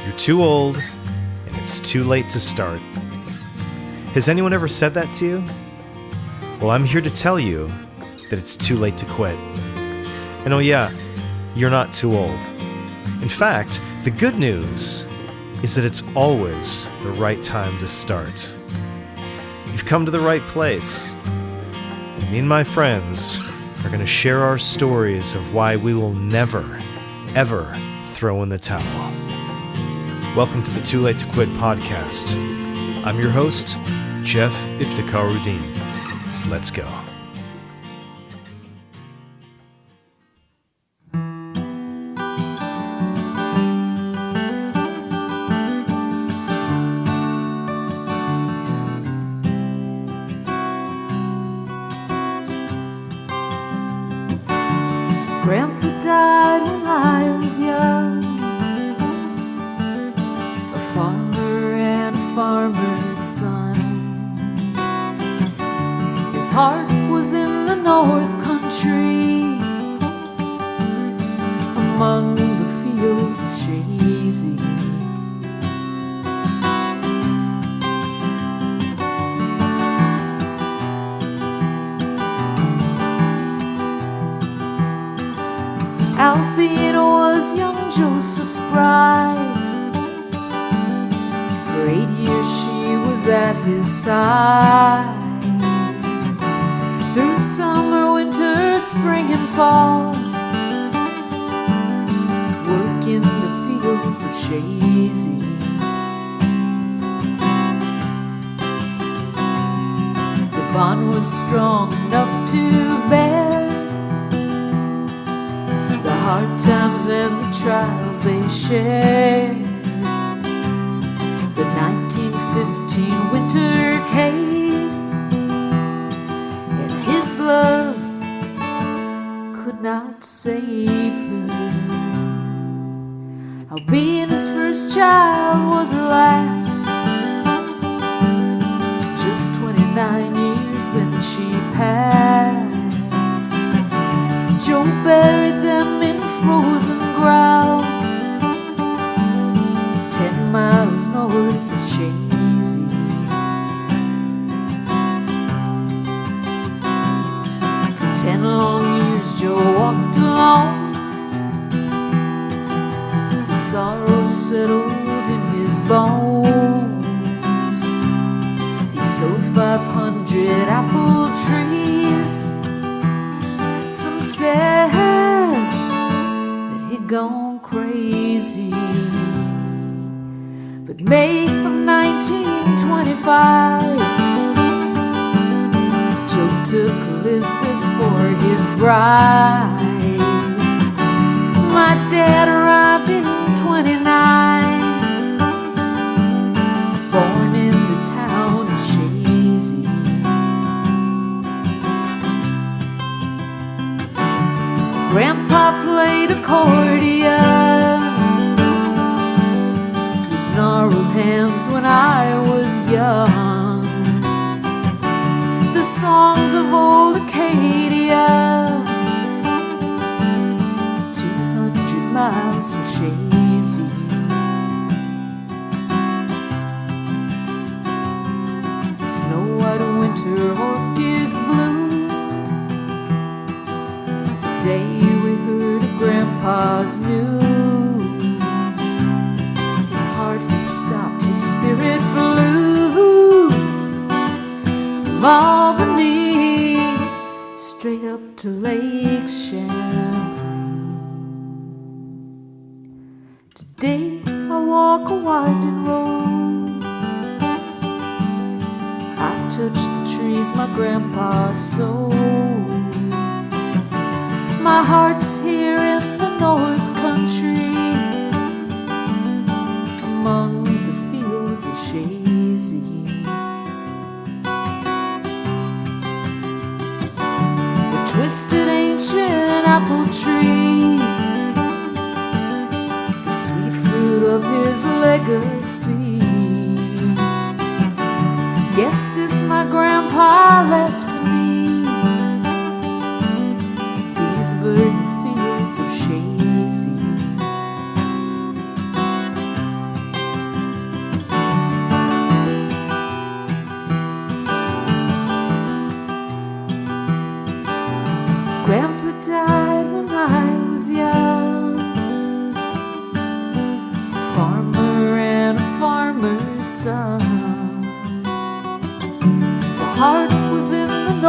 You're too old, and it's too late to start. Has anyone ever said that to you? Well, I'm here to tell you that it's too late to quit. And oh yeah, you're not too old. In fact, the good news is that it's always the right time to start. You've come to the right place. And me and my friends are going to share our stories of why we will never, ever throw in the towel. Welcome to the Too Late to Quit podcast. I'm your host, Jeff Iftikharuddin. Let's go. Grandpa died when I was young, a farmer and a farmer's son. His heart was in the North Country, among the fields of Shazy. Albina was young Joseph's bride. For 8 years she was at his side. Through summer, winter, spring and fall, work in the fields of Shazy. The bond was strong enough to bear the hard times and the trials they shared. The 1915 winter came, and his love could not save her. Albina's first child was her last, just 29 years when she passed. Joe buried them in frozen ground, 10 miles north of Shazy. For 10 long years Joe walked alone. The sorrow settled in his bones. He sowed 500 apple trees. Some said that he'd gone crazy. But May of 1925, Joe took Elizabeth for his bride. My dad arrived in 29, born in the town of Shazy. Grandpa played accordion with gnarled hands when I was young. The songs of old Acadia, 200 miles from Shazy. The snow-white winter orchids bloomed the day we heard of Grandpa's news. His heart had stopped, his spirit flew from Albany straight up to Lake Champlain. Today I walk a winding road. I touch the trees my grandpa sowed. My heart's here in the North Country, among the fields of Shazy. The twisted ancient apple trees, the sweet fruit of his legacy. Yes, this my grandpa left to me, these verdant fields of Shazy.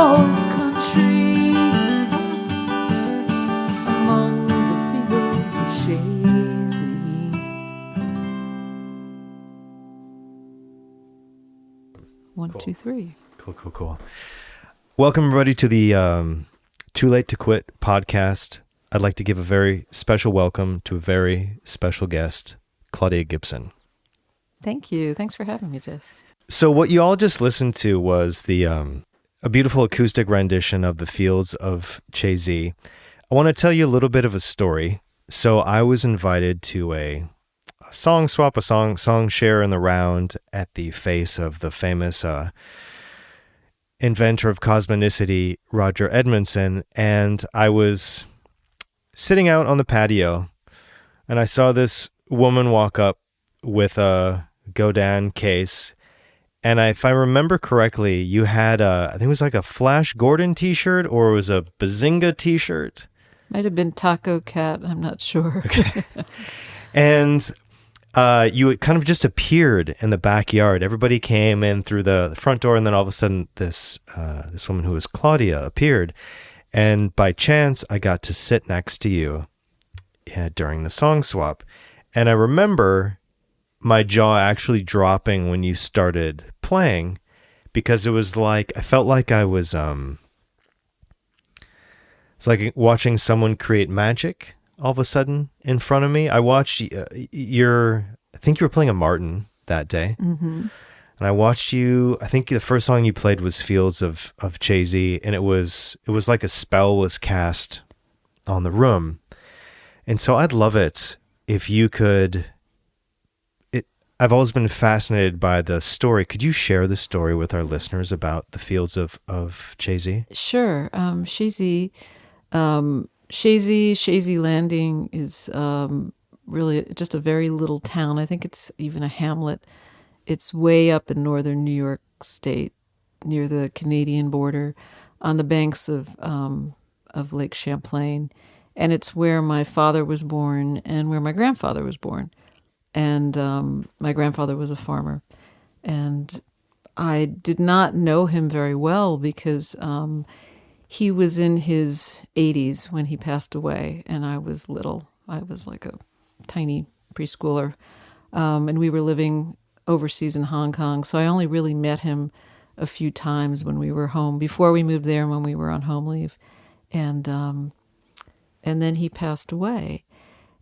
north country, among the fields of Shazy. 1, 2, 3. Cool. Welcome, everybody, to the Too Late to Quit podcast. I'd like to give a very special welcome to a very special guest, Claudia Gibson. Thank you. Thanks for having me, Jeff. So what you all just listened to was a beautiful acoustic rendition of The Fields of Chazy. I want to tell you a little bit of a story. So I was invited to a song swap, a song share in the round at the face of the famous inventor of cosmonicity, Roger Edmondson, and I was sitting out on the patio, and I saw this woman walk up with a Godin case, and if I remember correctly, you had I think it was like a Flash Gordon t-shirt, or it was a Bazinga t-shirt. Might have been Taco Cat, I'm not sure. Okay. And you kind of just appeared in the backyard. Everybody came in through the front door, and then all of a sudden this woman who was Claudia appeared. And by chance, I got to sit next to you during the song swap. And I remember my jaw actually dropping when you started playing, because it was like, I felt like I was, it's like watching someone create magic all of a sudden in front of me. I watched I think you were playing a Martin that day. Mm-hmm. And I watched you, I think the first song you played was Fields of Chazy, and it was like a spell was cast on the room. And so I'd love it if you could, I've always been fascinated by the story. Could you share the story with our listeners about the Fields of Chazy? Sure. Shazy Landing is really just a very little town. I think it's even a hamlet. It's way up in northern New York State, near the Canadian border, on the banks of Lake Champlain, and it's where my father was born and where my grandfather was born. And my grandfather was a farmer, and I did not know him very well because he was in his 80s when he passed away, and I was little. I was like a tiny preschooler, and we were living overseas in Hong Kong, so I only really met him a few times when we were home, before we moved there and when we were on home leave, and then he passed away.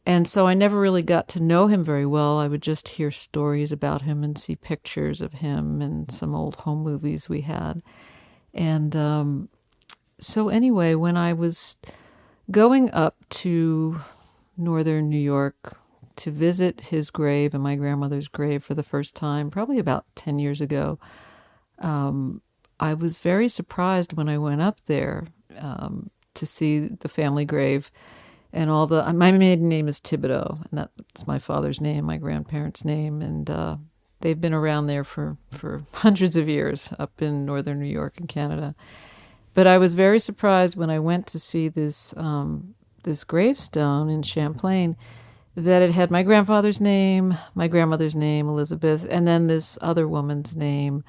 And so I never really got to know him very well. I would just hear stories about him and see pictures of him and some old home movies we had. And so anyway, when I was going up to northern New York to visit his grave and my grandmother's grave for the first time, probably about 10 years ago, I was very surprised when I went up there to see the family grave. And my maiden name is Thibodeau, and that's my father's name, my grandparents' name, and they've been around there for hundreds of years up in northern New York and Canada. But I was very surprised when I went to see this gravestone in Champlain that it had my grandfather's name, my grandmother's name, Elizabeth, and then this other woman's name,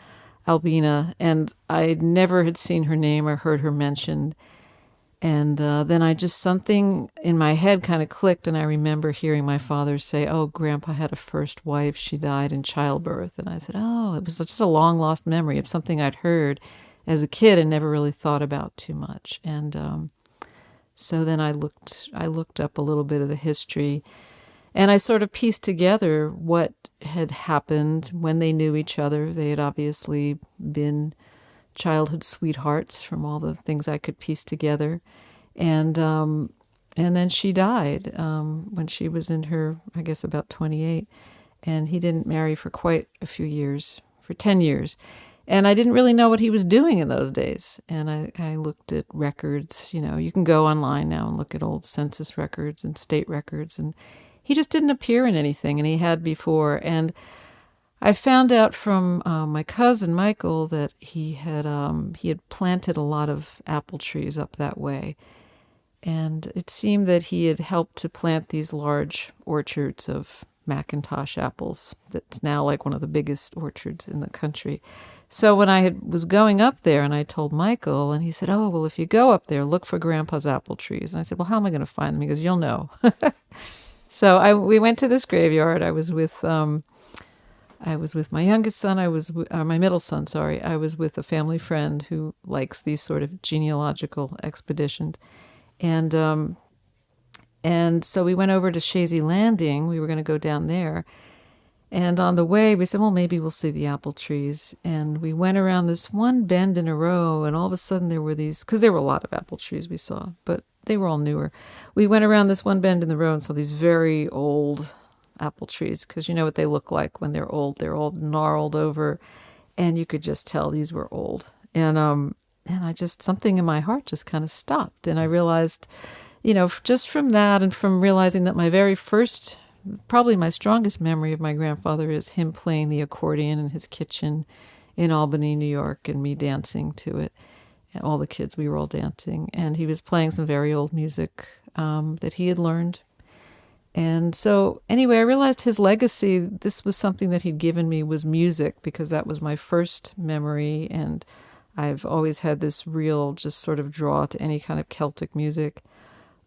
Albina, and I never had seen her name or heard her mentioned. And then something in my head kind of clicked, and I remember hearing my father say, "Oh, Grandpa had a first wife. She died in childbirth." And I said, "Oh," it was just a long-lost memory of something I'd heard as a kid and never really thought about too much. And so then I looked up a little bit of the history, and I sort of pieced together what had happened when they knew each other. They had obviously been childhood sweethearts from all the things I could piece together. And then she died when she was in her, I guess, about 28. And he didn't marry for quite a few years, for 10 years. And I didn't really know what he was doing in those days. And I looked at records. You can go online now and look at old census records and state records. And he just didn't appear in anything, and he had before. And I found out from my cousin Michael that he had planted a lot of apple trees up that way, and it seemed that he had helped to plant these large orchards of Macintosh apples. That's now like one of the biggest orchards in the country. So when was going up there, and I told Michael, and he said, "Oh, well, if you go up there, look for Grandpa's apple trees." And I said, "Well, how am I going to find them?" He goes, "You'll know." So we went to this graveyard. I was with my youngest son. My middle son. Sorry, I was with a family friend who likes these sort of genealogical expeditions, and so we went over to Shazy Landing. We were going to go down there. And on the way, we said, well, maybe we'll see the apple trees. And we went around this one bend in a row, and all of a sudden there were these, because there were a lot of apple trees we saw, but they were all newer. We went around this one bend in the road and saw these very old apple trees, because you know what they look like when they're old. They're all gnarled over, and you could just tell these were old. And I just, something in my heart just kind of stopped. And I realized, just from that and from realizing that my very first, probably my strongest memory of my grandfather is him playing the accordion in his kitchen in Albany, New York, and me dancing to it. And all the kids, we were all dancing. And he was playing some very old music that he had learned. And so anyway, I realized his legacy, this was something that he'd given me, was music, because that was my first memory. And I've always had this real just sort of draw to any kind of Celtic music.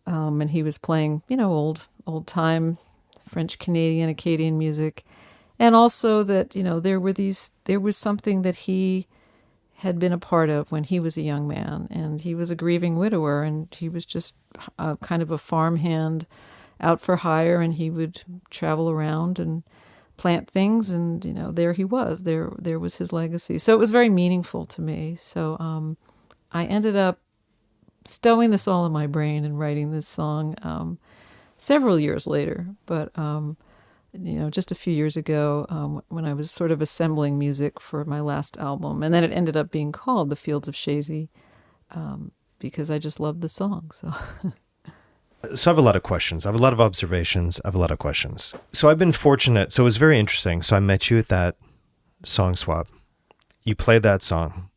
And he was playing, old time French, Canadian, Acadian music. And also that, there was something that he had been a part of when he was a young man. And he was a grieving widower, and he was just kind of a farmhand out for hire, and he would travel around and plant things. And, there he was. There was his legacy. So it was very meaningful to me. So I ended up stowing this all in my brain and writing this song several years later, but just a few years ago when I was sort of assembling music for my last album, and then it ended up being called "The Fields of Shazy" because I just loved the song. So I have a lot of questions. I have a lot of observations. I have a lot of questions. So I've been fortunate. So it was very interesting. So I met you at that song swap. You played that song,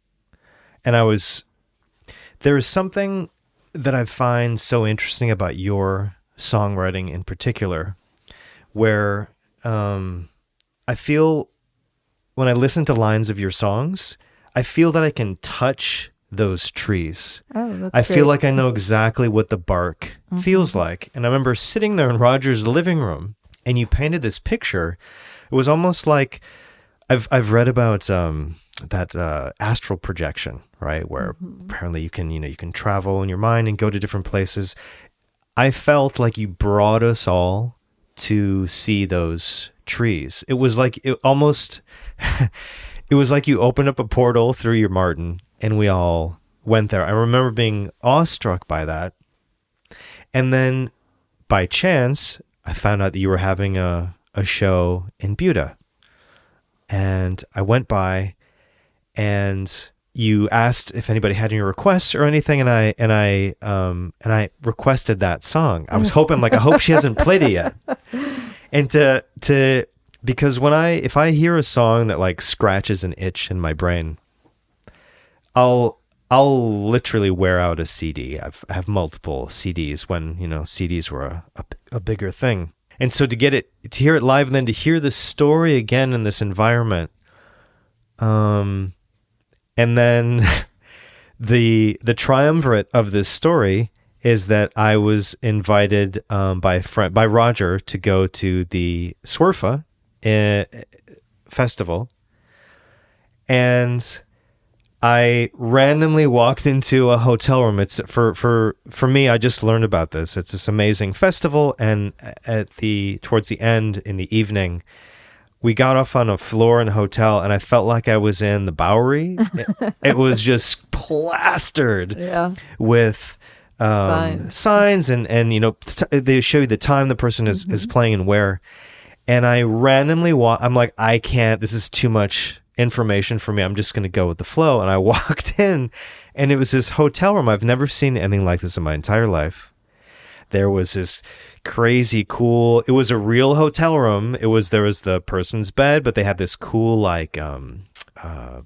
and there is something that I find so interesting about your songwriting in particular, where I feel when I listen to lines of your songs, I feel that I can touch those trees. Oh, that's I great. feel like I know exactly what the bark feels like. And I remember sitting there in Roger's living room, and you painted this picture. It was almost like I've read about that astral projection, right? Where apparently you can travel in your mind and go to different places. I felt like you brought us all to see those trees. It was like it was like you opened up a portal through your Martin, and we all went there. I remember being awestruck by that. And then by chance, I found out that you were having a show in Buda. And I went by, and you asked if anybody had any requests or anything, and I requested that song. I was hoping, I hope she hasn't played it yet. And because if I hear a song that scratches an itch in my brain, I'll literally wear out a CD. I have multiple CDs when CDs were a bigger thing. And so to hear it live, and then to hear the story again in this environment, and then the triumvirate of this story is that I was invited by Roger to go to the Swerfa festival, and I randomly walked into a hotel room. It's for me, I just learned about this. It's this amazing festival, and towards the end in the evening, we got off on a floor in a hotel, and I felt like I was in the Bowery. It was just plastered with signs, and they show you the time the person is playing and where. And I randomly I'm like, I can't. This is too much information for me. I'm just going to go with the flow. And I walked in, and it was this hotel room. I've never seen anything like this in my entire life. There was this crazy cool, it was a real hotel room. There was the person's bed, but they had this cool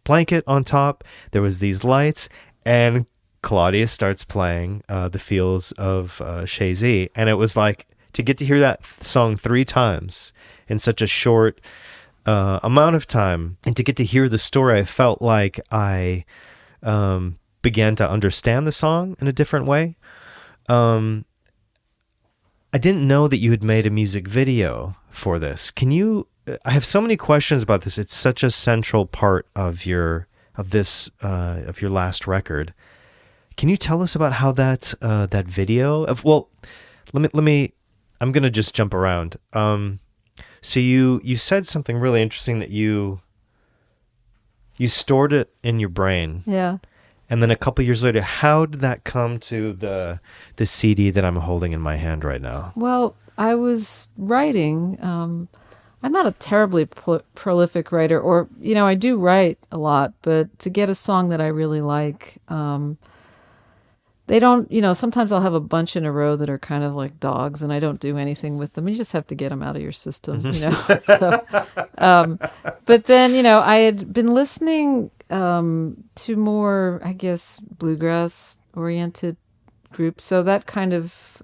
blanket on top. There was these lights, and Claudia starts playing The Fields of Shazy. And it was like to get to hear that song 3 times in such a short amount of time and to get to hear the story, I felt like I began to understand the song in a different way. I didn't know that you had made a music video for this. I have so many questions about this. It's such a central part of your last record. Can you tell us about how that video let me I'm going to just jump around. So you said something really interesting, that you stored it in your brain. Yeah. And then a couple years later, how did that come to the CD that I'm holding in my hand right now? Well, I was writing. I'm not a terribly prolific writer, or, I do write a lot, but to get a song that I really like, they don't, sometimes I'll have a bunch in a row that are kind of like dogs, and I don't do anything with them. You just have to get them out of your system, So, but then, I had been listening to more, I guess, bluegrass-oriented groups. So that kind of,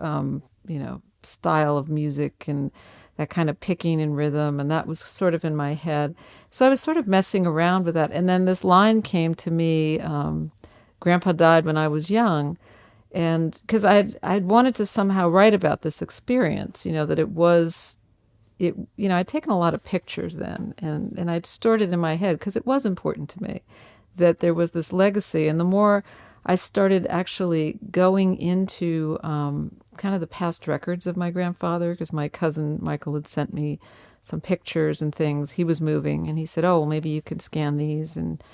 style of music and that kind of picking and rhythm, and that was sort of in my head. So I was sort of messing around with that. And then this line came to me, Grandpa died when I was young. And because I'd wanted to somehow write about this experience, that I'd taken a lot of pictures then, and I'd stored it in my head because it was important to me that there was this legacy. And the more I started actually going into kind of the past records of my grandfather, because my cousin Michael had sent me some pictures and things. He was moving, and he said, "Oh, well, maybe you could scan these and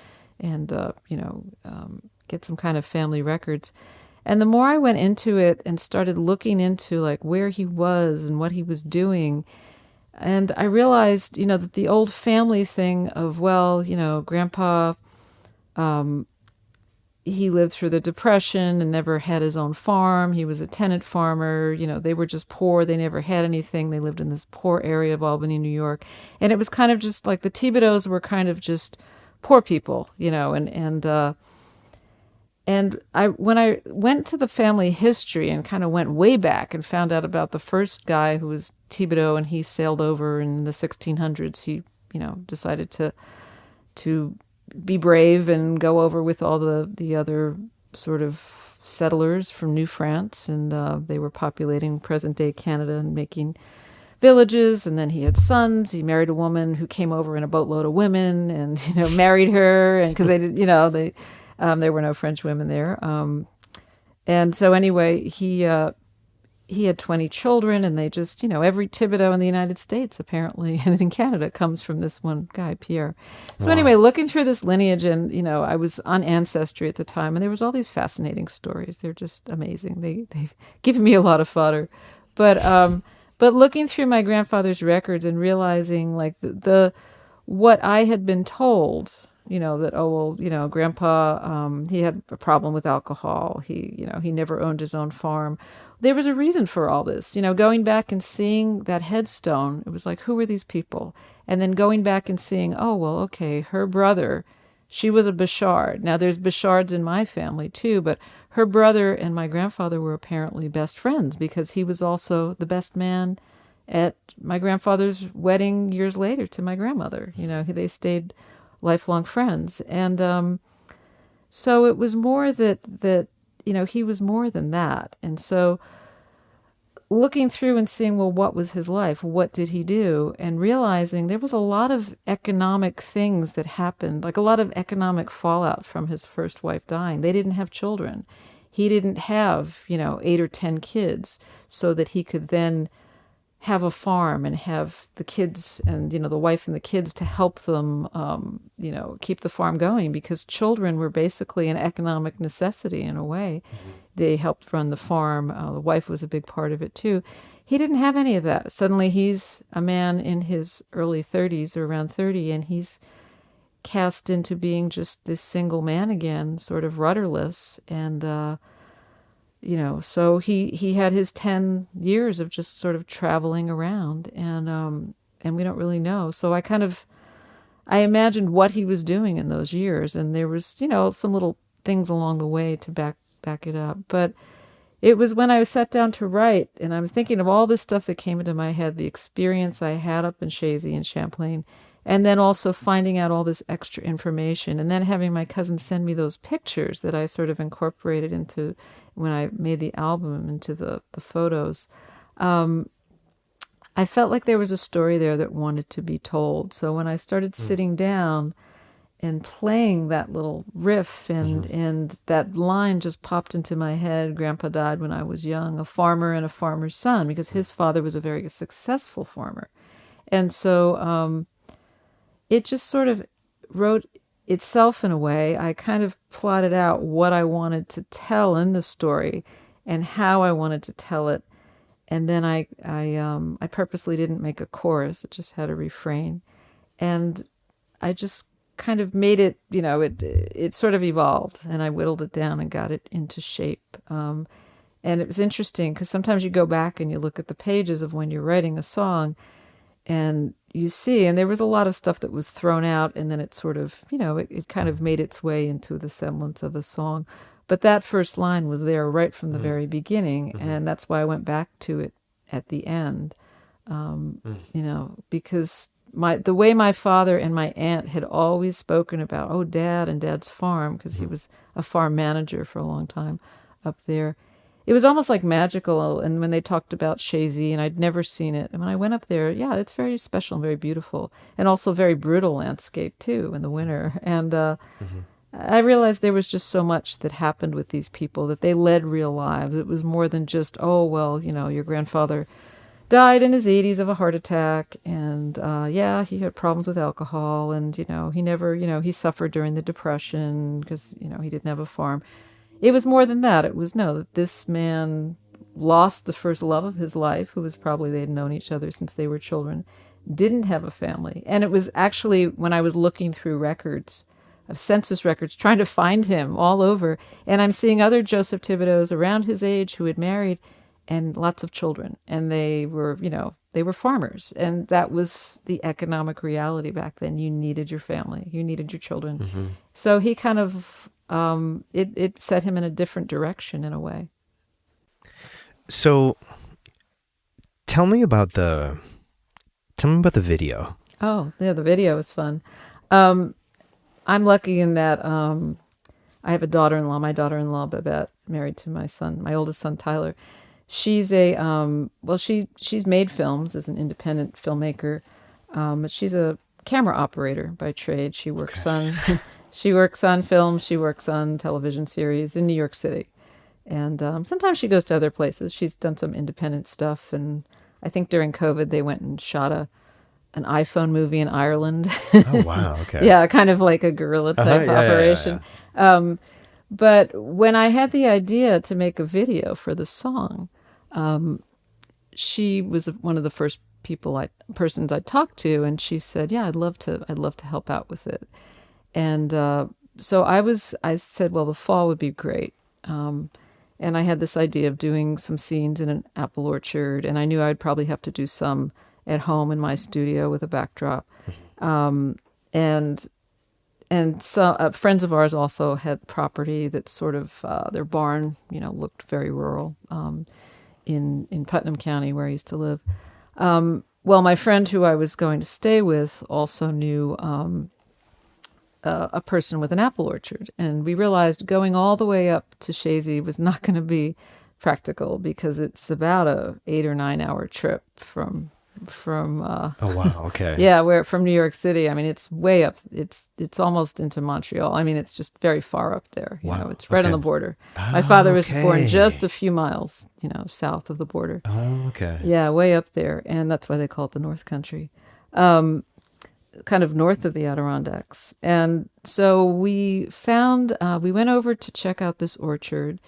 get some kind of family records." And the more I went into it and started looking into like where he was and what he was doing, and I realized, that the old family thing of, Grandpa, he lived through the Depression and never had his own farm. He was a tenant farmer. They were just poor. They never had anything. They lived in this poor area of Albany, New York. And it was kind of just like the Thibodeaus were kind of just poor people, and when I went to the family history and kind of went way back and found out about the first guy who was Thibodeau, and he sailed over in the 1600s. He, decided to be brave and go over with all the other sort of settlers from New France, and they were populating present-day Canada and making villages. And then he had sons. He married a woman who came over in a boatload of women, and married her, and because they did, there were no French women there. And so anyway, he had 20 children, and they just, every Thibodeau in the United States, apparently, and in Canada, comes from this one guy, Pierre. So anyway, looking through this lineage, and, I was on Ancestry at the time, and there was all these fascinating stories. They're just amazing. They've given me a lot of fodder. But looking through my grandfather's records and realizing, like, what I had been told, that, Grandpa, he had a problem with alcohol. He never owned his own farm. There was a reason for all this. Going back and seeing that headstone, it was like, who were these people? And then going back and seeing, oh, well, okay, her brother, she was a Bouchard. Now, there's Bouchards in my family, too, but her brother and my grandfather were apparently best friends because he was also the best man at my grandfather's wedding years later to my grandmother. They stayed lifelong friends. And so it was more that he was more than that. And so looking through and seeing, well, what was his life? What did he do? And realizing there was a lot of economic things that happened, like a lot of economic fallout from his first wife dying. They didn't have children. He didn't have, 8 or 10 kids so that he could then have a farm and have the kids and, the wife and the kids to help them, keep the farm going, because children were basically an economic necessity in a way. Mm-hmm. They helped run the farm. The wife was a big part of it too. He didn't have any of that. Suddenly he's a man in his early 30s or around 30, and he's cast into being just this single man again, sort of rudderless. And, so he had his 10 years of just sort of traveling around, and we don't really know. So I imagined what he was doing in those years, and there was, some little things along the way to back it up. But it was when I sat down to write, and I'm thinking of all this stuff that came into my head, the experience I had up in Chazy and Champlain, And then also finding out all this extra information, and then having my cousin send me those pictures that I sort of incorporated into when I made the album, into the photos. I felt like there was a story there that wanted to be told. So when I started sitting down and playing that little riff, and that line just popped into my head, Grandpa died when I was young, a farmer and a farmer's son, because his father was a very successful farmer. And so it just sort of wrote itself in a way. I kind of plotted out what I wanted to tell in the story and how I wanted to tell it. And then I purposely didn't make a chorus. It just had a refrain. And I just kind of made it, it sort of evolved, and I whittled it down and got it into shape. And it was interesting because sometimes you go back and you look at the pages of when you're writing a song, and you see, and there was a lot of stuff that was thrown out, and then it sort of, it kind of made its way into the semblance of a song. But that first line was there right from the very beginning, and that's why I went back to it at the end, because the way my father and my aunt had always spoken about, Dad and Dad's farm, because he was a farm manager for a long time up there. It was almost like magical. And when they talked about Shazy, and I'd never seen it, and when I went up there, it's very special and very beautiful, and also very brutal landscape too in the winter. And I realized there was just so much that happened with these people, that they led real lives. It was more than just, your grandfather died in his 80s of a heart attack, and he had problems with alcohol, and he never, he suffered during the Depression because he didn't have a farm. It was more than that. It was that this man lost the first love of his life, who was probably, they had known each other since they were children, didn't have a family. And it was actually when I was looking through records, of census records, trying to find him all over, and I'm seeing other Joseph Thibodeaus around his age who had married and lots of children, and they were farmers, and that was the economic reality back then. You needed your family, you needed your children. So he kind of it set him in a different direction in a way. So tell me about the video. Oh yeah, the video was fun. I'm lucky in that I have a daughter-in-law. My daughter-in-law Babette, married to my oldest son Tyler. She's she's made films as an independent filmmaker, but she's a camera operator by trade. She works on films. She works on television series in New York City, and sometimes she goes to other places. She's done some independent stuff, and I think during COVID they went and shot an iPhone movie in Ireland. Oh wow! Okay. Yeah, kind of like a guerrilla type operation. Yeah. But when I had the idea to make a video for the song, she was one of the first persons I talked to, and she said, "Yeah, I'd love to help out with it." And so I said, "Well, the fall would be great." And I had this idea of doing some scenes in an apple orchard, and I knew I'd probably have to do some at home in my studio with a backdrop. And so friends of ours also had property that sort of, their barn, looked very rural in Putnam County where I used to live. Well, my friend who I was going to stay with also knew a person with an apple orchard. And we realized going all the way up to Shazy was not going to be practical because it's about a 8 or 9 hour trip from oh wow, okay. Yeah, from New York City. I mean, it's way up. It's almost into Montreal. I mean, it's just very far up there. Wow. It's right on the border. My father was born just a few miles, south of the border. Oh, okay. Yeah, way up there, and that's why they call it the North Country, kind of north of the Adirondacks. And so we went over to check out this orchard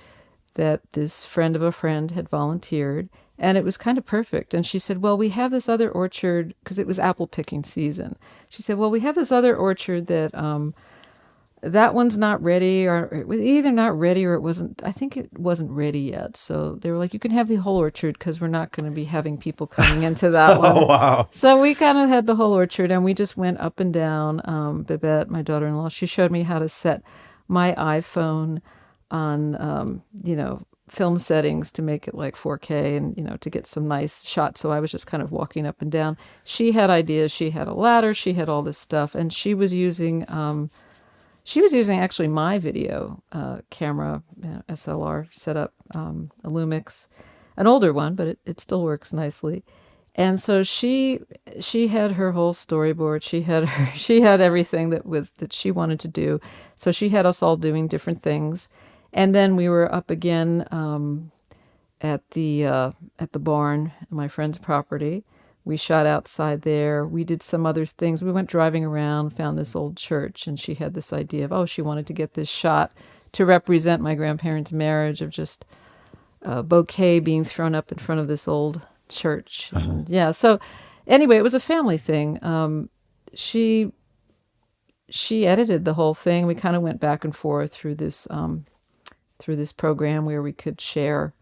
that this friend of a friend had volunteered. And it was kind of perfect. And she said, well, we have this other orchard, because it was apple picking season. She said, well, we have this other orchard that one's not ready, or it was either not ready or it wasn't, I think it wasn't ready yet. So they were like, you can have the whole orchard because we're not going to be having people coming into that one. Oh, wow. So we kind of had the whole orchard, and we just went up and down. Babette, my daughter-in-law, she showed me how to set my iPhone on, film settings to make it like 4K and, to get some nice shots. So I was just kind of walking up and down. She had ideas. She had a ladder. She had all this stuff. And she was using actually my video camera, SLR setup, a Lumix, an older one, but it still works nicely. And so she had her whole storyboard. She had everything that she wanted to do. So she had us all doing different things. And then we were up again at the barn, my friend's property. We shot outside there. We did some other things. We went driving around, found this old church, and she had this idea of, she wanted to get this shot to represent my grandparents' marriage, of just a bouquet being thrown up in front of this old church. And so anyway, it was a family thing. She edited the whole thing. We kind of went back and forth through this program where we could share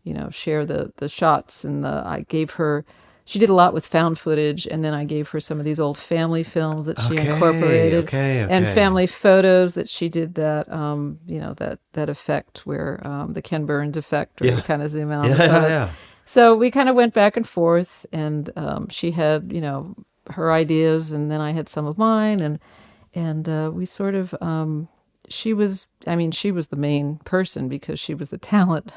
the shots, and I gave her. She did a lot with found footage, and then I gave her some of these old family films that she incorporated, and family photos that she did that, that effect where the Ken Burns effect, where you kind of zoom out on the photos. Yeah. So we kind of went back and forth, and she had, her ideas, and then I had some of mine, and we sort of, she was the main person because she was the talent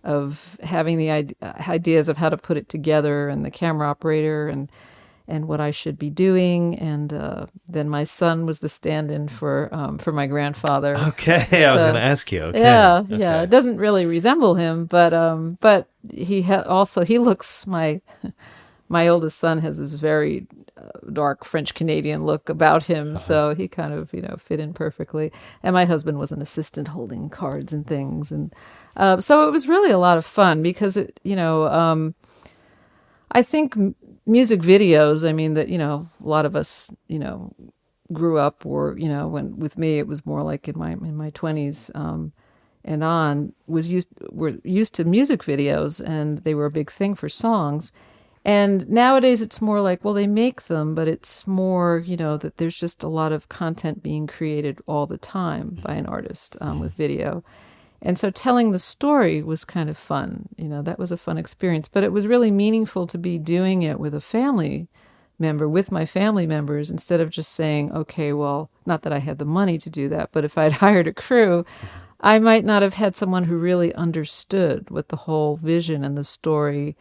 of having the ideas of how to put it together, and the camera operator, and what I should be doing, and then my son was the stand-in for my grandfather. Okay, so, I was going to ask you. Okay. Yeah. It doesn't really resemble him, but he he looks my oldest son has this very dark French Canadian look about him, so he kind of fit in perfectly. And my husband was an assistant holding cards and things, and so it was really a lot of fun because I think music videos. I mean that a lot of us grew up, or when with me it was more like in my 20s and on were used to music videos, and they were a big thing for songs. And nowadays it's more like, well, they make them, but it's more, that there's just a lot of content being created all the time by an artist with video. And so telling the story was kind of fun. That was a fun experience. But it was really meaningful to be doing it with a family member, with my family members, instead of just saying, okay, well, not that I had the money to do that, but if I'd hired a crew, I might not have had someone who really understood what the whole vision and the story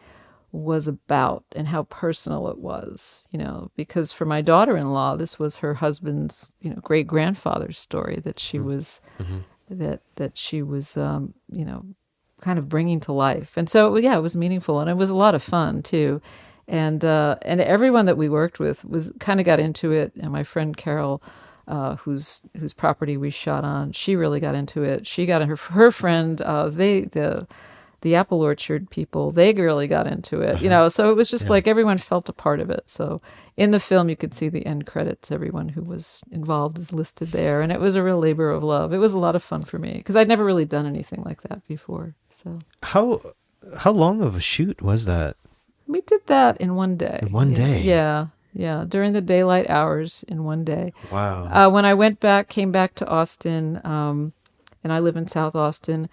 was about and how personal it was, because for my daughter-in-law, this was her husband's, great-grandfather's story that she was, that she was, kind of bringing to life. And so, it was meaningful, and it was a lot of fun too. And everyone that we worked with was kind of got into it. And my friend Carol, whose property we shot on, she really got into it. She got her friend, the apple orchard people, they really got into it, so it was just like everyone felt a part of it. So in the film, you could see the end credits. Everyone who was involved is listed there. And it was a real labor of love. It was a lot of fun for me because I'd never really done anything like that before. So how long of a shoot was that? We did that in one day. In one day? Yeah. During the daylight hours in one day. Wow. When I came back to Austin, and I live in South Austin,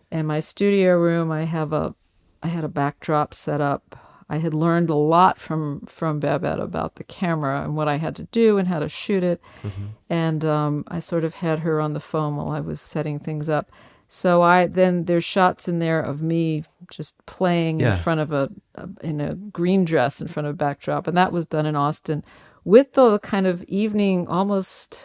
and my studio room, I had a backdrop set up. I had learned a lot from Babette about the camera and what I had to do and how to shoot it. And I sort of had her on the phone while I was setting things up. So there's shots in there of me just playing in front of in a green dress in front of a backdrop. And that was done in Austin with the kind of evening, almost,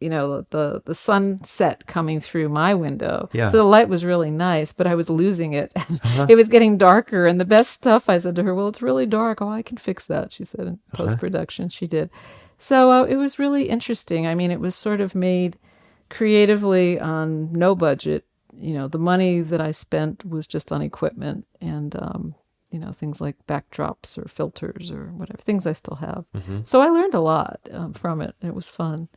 the sunset coming through my window. Yeah. So the light was really nice, but I was losing it. It was getting darker. And the best stuff, I said to her, well, it's really dark. Oh, I can fix that, she said. In post-production, she did. So it was really interesting. I mean, it was sort of made creatively on no budget. The money that I spent was just on equipment and, things like backdrops or filters or whatever, things I still have. So I learned a lot from it. It was fun.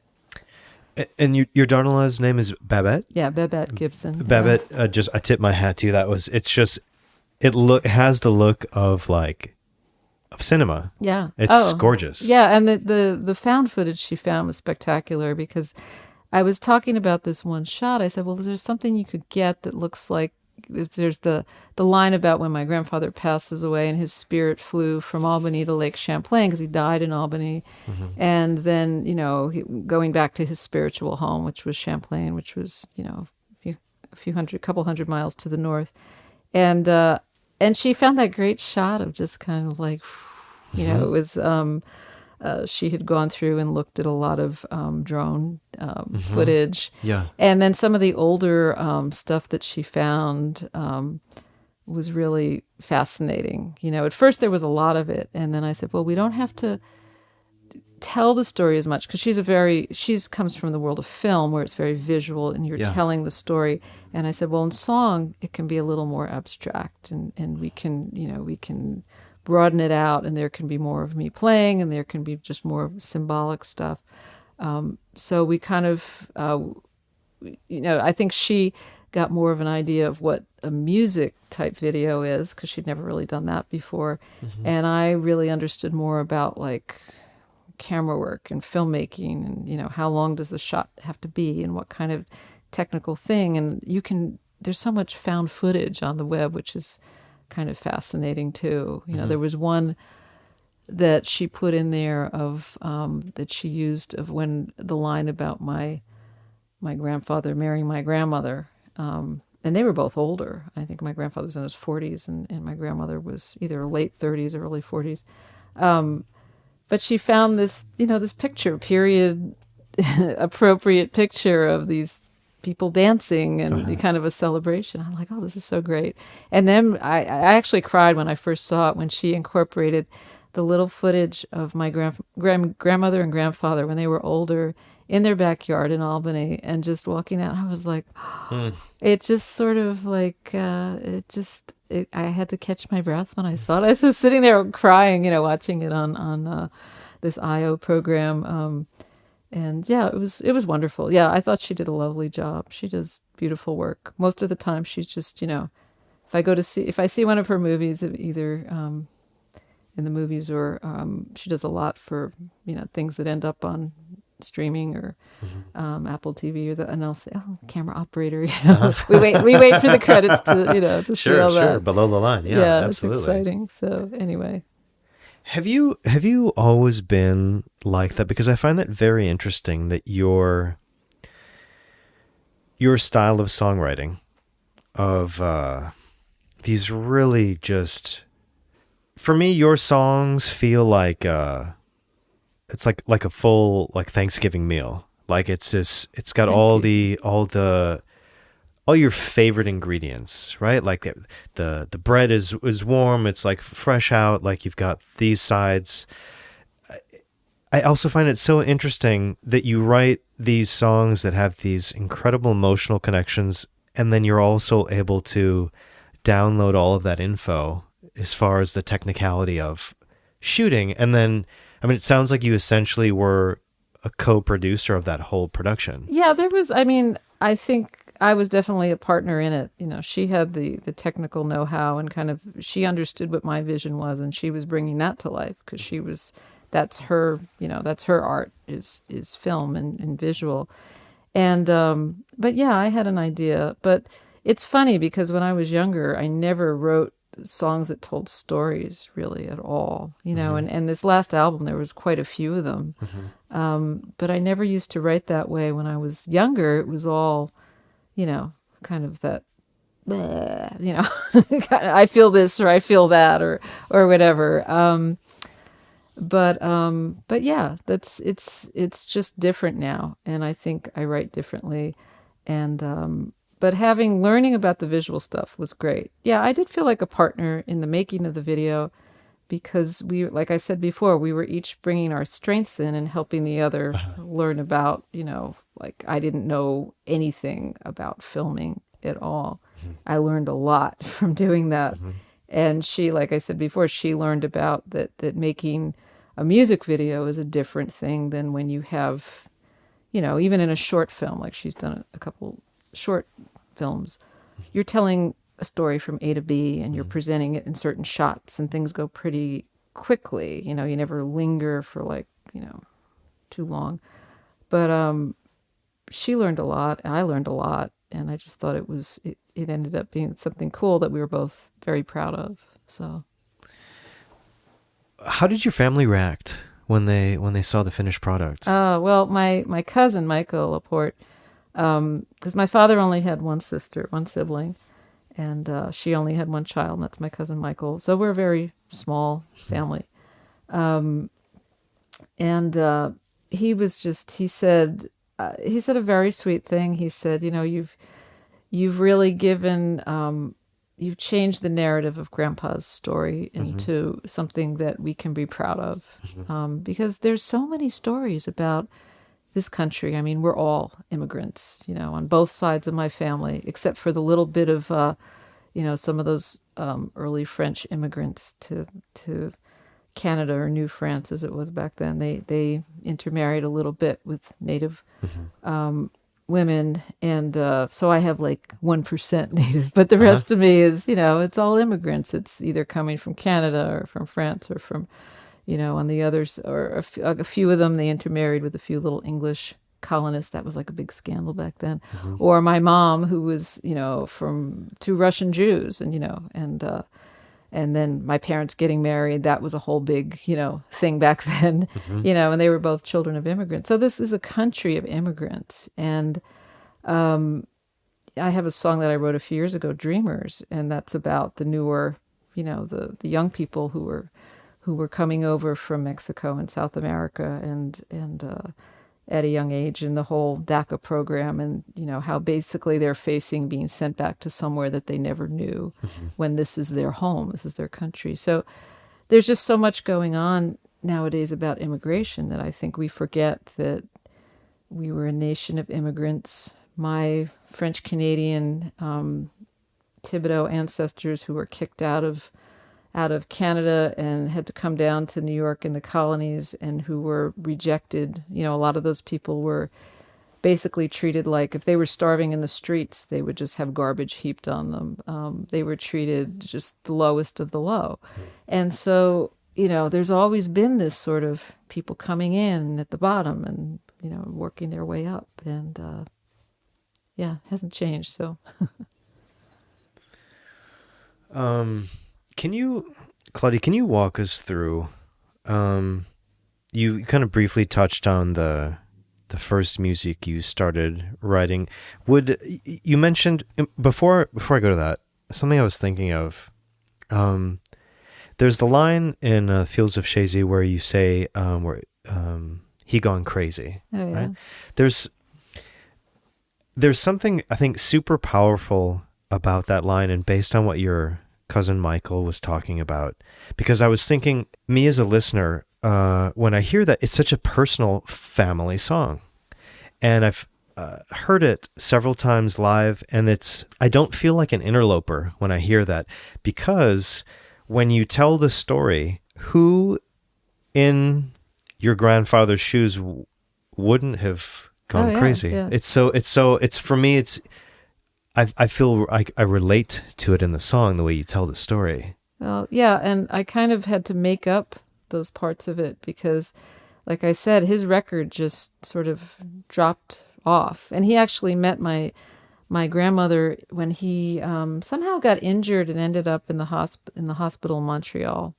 And your daughter-in-law's name is Babette? Yeah, Babette Gibson. Babette, I tip my hat to you. It has the look of cinema. Yeah. It's gorgeous. Yeah, and the found footage she found was spectacular because I was talking about this one shot. I said, well, is there something you could get that looks like there's the line about when my grandfather passes away and his spirit flew from Albany to Lake Champlain because he died in Albany. And then, going back to his spiritual home, which was Champlain, which was, couple hundred miles to the north. And she found that great shot of just kind of like, it was, she had gone through and looked at a lot of drone footage. Yeah. And then some of the older stuff that she found was really fascinating. At first there was a lot of it. And then I said, well, we don't have to tell the story as much because she's comes from the world of film where it's very visual and you're telling the story. And I said, well, in song, it can be a little more abstract and we can broaden it out and there can be more of me playing and there can be just more symbolic stuff. So we kind of, I think she got more of an idea of what a music type video is because she'd never really done that before. And I really understood more about like camera work and filmmaking and, how long does the shot have to be and what kind of technical thing. And there's so much found footage on the web, which is kind of fascinating too. There was one that she put in there of that she used of when the line about my grandfather marrying my grandmother, and they were both older. I think my grandfather was in his 40s and my grandmother was either late 30s or early 40s. But she found this, this picture, period appropriate picture of these people dancing and kind of a celebration. I'm like, oh, this is so great. And then I actually cried when I first saw it when she incorporated the little footage of my grandmother and grandfather when they were older in their backyard in Albany and just walking out. I was like, it just sort of like, I had to catch my breath when I saw it. I was sitting there crying, watching it on this IO program. And yeah, it was wonderful. Yeah, I thought she did a lovely job. She does beautiful work. Most of the time she's just, if I see one of her movies, either in the movies or she does a lot for, things that end up on streaming or Apple TV and I'll say, oh, camera operator, we wait for the credits to see all that. Sure, below the line. Yeah, absolutely. It's exciting. So anyway. Have you always been like that? Because I find that very interesting that your style of songwriting of these really just, for me, your songs feel like it's like a full like Thanksgiving meal. Like it's got all your favorite ingredients, right? Like the bread is warm. It's like fresh out. Like you've got these sides. I also find it so interesting that you write these songs that have these incredible emotional connections, and then you're also able to download all of that info as far as the technicality of shooting. And then, it sounds like you essentially were a co-producer of that whole production. Yeah, I think I was definitely a partner in it. She had the technical know-how and kind of, she understood what my vision was and she was bringing that to life because that's her art is film and visual. And, but yeah, I had an idea, but it's funny because when I was younger, I never wrote songs that told stories really at all, and this last album, there was quite a few of them. But I never used to write that way when I was younger. It was all, kind of that, I feel this or I feel that or whatever. But yeah, it's just different now. And I think I write differently. And, but learning about the visual stuff was great. Yeah, I did feel like a partner in the making of the video because like I said before, we were each bringing our strengths in and helping the other learn about, like I didn't know anything about filming at all. I learned a lot from doing that. And she, like I said before, she learned about that making a music video is a different thing than when you have, even in a short film, like she's done a couple short films, you're telling a story from A to B and you're presenting it in certain shots and things go pretty quickly. You never linger for too long. But she learned a lot. I learned a lot. and I just thought it ended up being something cool that we were both very proud of. So, how did your family react when they saw the finished product? Well, my cousin Michael Laporte, because my father only had one sibling, and she only had one child, and that's my cousin Michael. So we're a very small family. And he said a very sweet thing. He said, you've really you've changed the narrative of Grandpa's story into something that we can be proud of. Because there's so many stories about this country. I mean, we're all immigrants, on both sides of my family, except for the little bit of, some of those early French immigrants to Canada, or New France as it was back then. They intermarried a little bit with native women, and so I have like 1% native, but the rest of me is, it's all immigrants. It's either coming from Canada or from France or from, on the others, or a few of them, they intermarried with a few little English colonists. That was like a big scandal back then. Or my mom, who was, from two Russian Jews, and then my parents getting married, that was a whole big, thing back then, and they were both children of immigrants. So this is a country of immigrants. And I have a song that I wrote a few years ago, Dreamers, and that's about the newer, the young people who were coming over from Mexico and South America and at a young age, in the whole DACA program, and how basically they're facing being sent back to somewhere that they never knew, when this is their home, this is their country. So there's just so much going on nowadays about immigration that I think we forget that we were a nation of immigrants. My French Canadian Thibodeau ancestors, who were kicked out of Canada and had to come down to New York in the colonies, and who were rejected. A lot of those people were basically treated like, if they were starving in the streets, they would just have garbage heaped on them. They were treated just the lowest of the low. And so, there's always been this sort of people coming in at the bottom and, working their way up. And it hasn't changed. So. Claudia, can you walk us through, you kind of briefly touched on the first music you started writing. You mentioned, before I go to that, something I was thinking of, there's the line in Fields of Shazy where you say, he gone crazy, right? There's something, I think, super powerful about that line, and based on what your cousin Michael was talking about, because I was thinking, me as a listener, when I hear that, it's such a personal family song, and I've heard it several times live, and I don't feel like an interloper when I hear that, because when you tell the story, who in your grandfather's shoes wouldn't have gone crazy? Yeah. It's for me, I feel like I relate to it in the song, the way you tell the story. Well, yeah, and I kind of had to make up those parts of it because, like I said, his record just sort of dropped off. And he actually met my grandmother when he somehow got injured and ended up in the hospital in Montreal.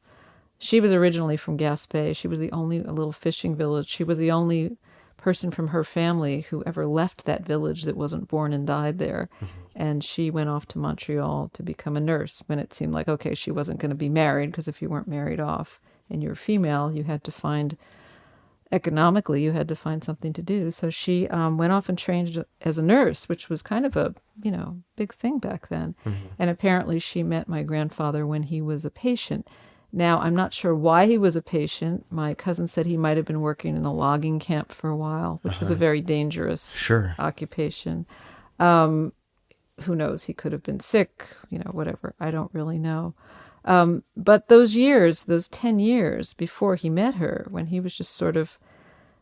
She was originally from Gaspé. She was a little fishing village. She was the only person from her family who ever left that village that wasn't born and died there. And she went off to Montreal to become a nurse when it seemed like, okay, she wasn't going to be married, because if you weren't married off and you're female, you had to find something to do. So she went off and trained as a nurse, which was kind of a, big thing back then. And apparently she met my grandfather when he was a patient. Now, I'm not sure why he was a patient. My cousin said he might have been working in a logging camp for a while, which was a very dangerous occupation. Who knows? He could have been sick, whatever. I don't really know. But those 10 years before he met her, when he was just sort of,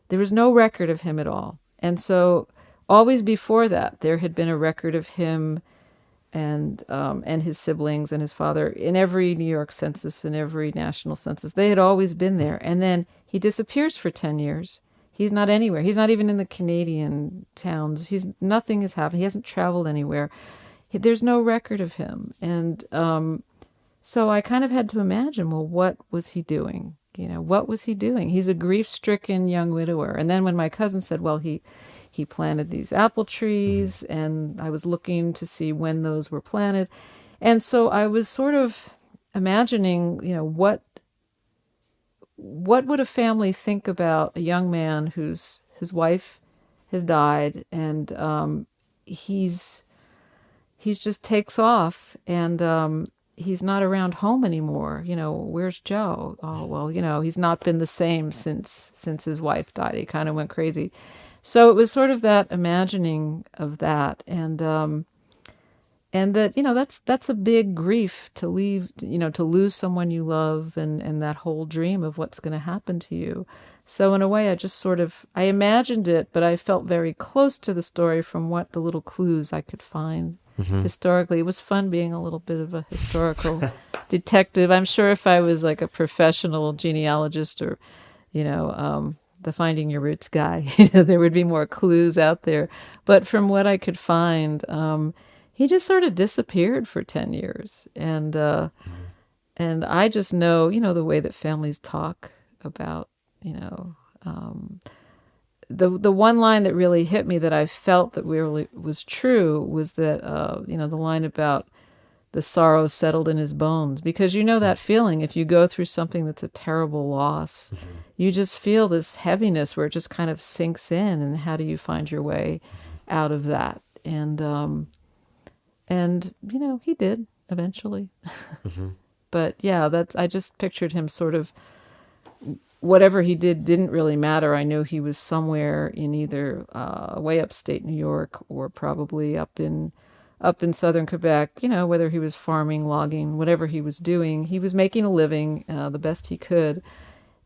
there was no record of him at all. And so always before that, there had been a record of him and his siblings and his father in every New York census and every national census. They had always been there. And then he disappears for 10 years. He's not anywhere. He's not even in the Canadian towns. Nothing has happened. He hasn't traveled anywhere. There's no record of him. And so I kind of had to imagine, well, what was he doing? What was he doing? He's a grief-stricken young widower. And then when my cousin said, well, he planted these apple trees, and I was looking to see when those were planted. And so I was sort of imagining, what would a family think about a young man whose wife has died, and he's just takes off, and he's not around home anymore. Where's Joe? Oh, well, he's not been the same since his wife died. He kind of went crazy. So it was sort of that imagining of that, and that that's a big grief to leave, to lose someone you love, and that whole dream of what's going to happen to you. So in a way, I imagined it, but I felt very close to the story from what the little clues I could find historically. It was fun being a little bit of a historical detective. I'm sure if I was like a professional genealogist or, the Finding Your Roots guy, there would be more clues out there. But from what I could find, he just sort of disappeared for 10 years. And I just know, the way that families talk about, the one line that really hit me that I felt that really was true was that, the line about the sorrow settled in his bones, because that feeling if you go through something that's a terrible loss, you just feel this heaviness where it just kind of sinks in, and how do you find your way out of that? And he did eventually. But yeah, I just pictured him sort of, whatever he did didn't really matter. I knew he was somewhere in either way upstate New York, or probably up in southern Quebec, whether he was farming, logging, whatever he was doing. He was making a living the best he could,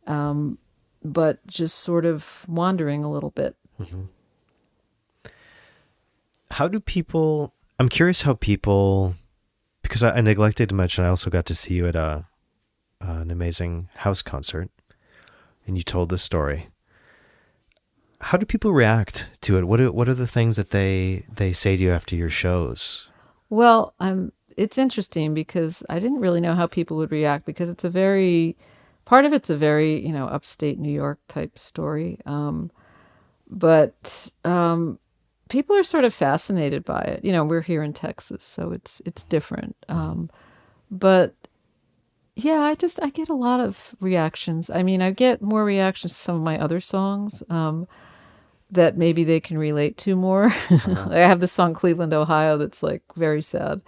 but just sort of wandering a little bit. I'm curious how people, because I neglected to mention, I also got to see you at an amazing house concert, and you told this story. How do people react to it? What are the things that they say to you after your shows? Well, it's interesting because I didn't really know how people would react, because it's a very upstate New York type story. But people are sort of fascinated by it. We're here in Texas, so it's different. But yeah, I get a lot of reactions. I mean, I get more reactions to some of my other songs that maybe they can relate to more. I have this song Cleveland, Ohio, that's like very sad,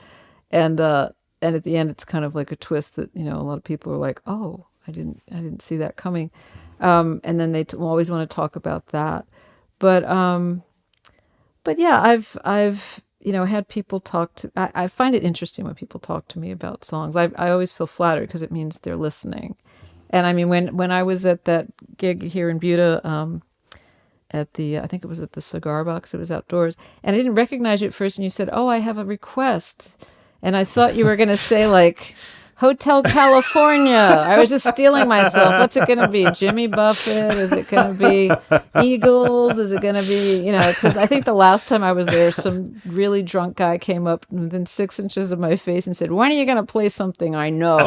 and at the end it's kind of like a twist that a lot of people are like, oh, I didn't see that coming, and then they always want to talk about that. But yeah, I've had people talk to. I find it interesting when people talk to me about songs. I always feel flattered because it means they're listening. And I mean, when I was at that gig here in Buda, I think it was at the Cigar Box. It was outdoors, and I didn't recognize you at first. And you said, "Oh, I have a request," and I thought you were going to say like Hotel California. I was just stealing myself. What's it going to be? Jimmy Buffett? Is it going to be Eagles? Is it going to be, because I think the last time I was there, some really drunk guy came up within 6 inches of my face and said, "When are you going to play something I know?"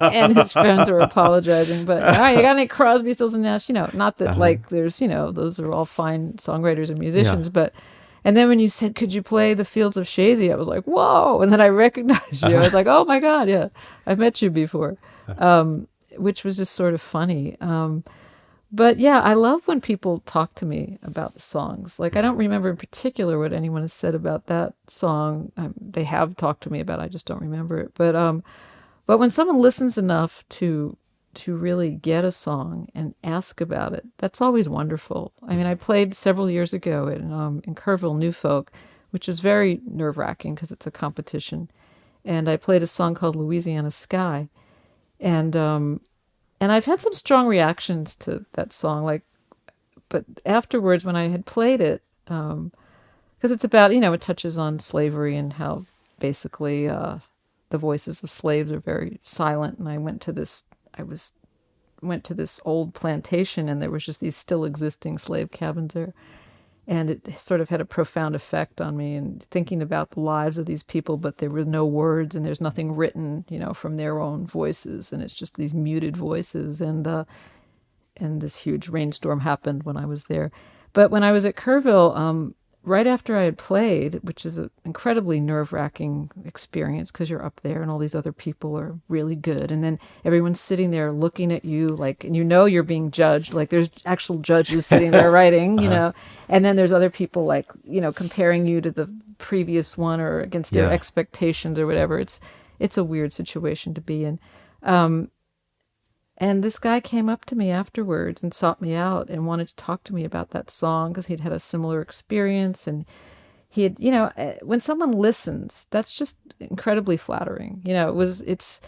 And his friends were apologizing. But, all right, you got any Crosby, Stills and Nash? Not that like there's, those are all fine songwriters and musicians, but... And then when you said, "Could you play the Fields of Shazy?" I was like, "Whoa!" And then I recognized you. I was like, "Oh my God, yeah, I've met you before," which was just sort of funny. But yeah, I love when people talk to me about the songs. Like, I don't remember in particular what anyone has said about that song. They have talked to me about it, I just don't remember it. But when someone listens enough to really get a song and ask about it, that's always wonderful. I mean, I played several years ago in Kerrville New Folk, which is very nerve-wracking because it's a competition. And I played a song called Louisiana Sky. And I've had some strong reactions to that song. But afterwards, when I had played it, because it's about, it touches on slavery and how basically the voices of slaves are very silent. And I went to this, I was went to this old plantation, and there was just these still existing slave cabins there. And it sort of had a profound effect on me, and thinking about the lives of these people, but there was no words and there's nothing written, from their own voices. And it's just these muted voices. And this huge rainstorm happened when I was there. But when I was at Kerrville, right after I had played, which is an incredibly nerve-wracking experience because you're up there and all these other people are really good. And then everyone's sitting there looking at you and you're being judged. Like there's actual judges sitting there writing, and then there's other people comparing you to the previous one or against their expectations or whatever. It's a weird situation to be in. And this guy came up to me afterwards and sought me out and wanted to talk to me about that song because he'd had a similar experience. And he had, when someone listens, that's just incredibly flattering. It's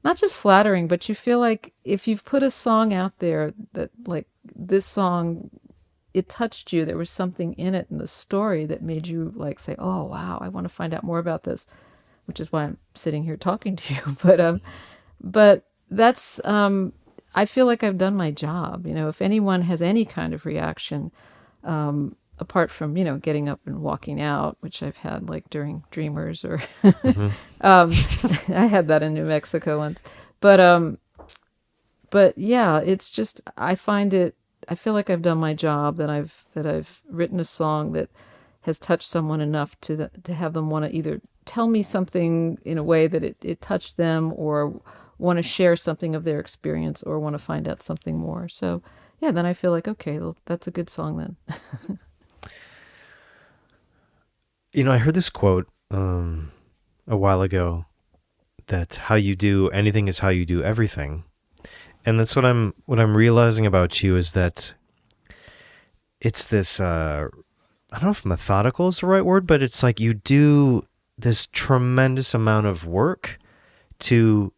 not just flattering, but you feel like if you've put a song out there that like this song, it touched you, there was something in it in the story that made you like say, oh, wow, I want to find out more about this, which is why I'm sitting here talking to you. But that's, I feel like I've done my job. If anyone has any kind of reaction, apart from, getting up and walking out, which I've had like during Dreamers or, I had that in New Mexico once, but yeah, it's just, I feel like I've done my job, that I've written a song that has touched someone enough to have them want to either tell me something in a way that it touched them, or want to share something of their experience, or want to find out something more. So yeah, then I feel like, okay, well, that's a good song then. I heard this quote a while ago, that how you do anything is how you do everything. And that's what I'm realizing about you, is that it's this, I don't know if methodical is the right word, but it's like you do this tremendous amount of work to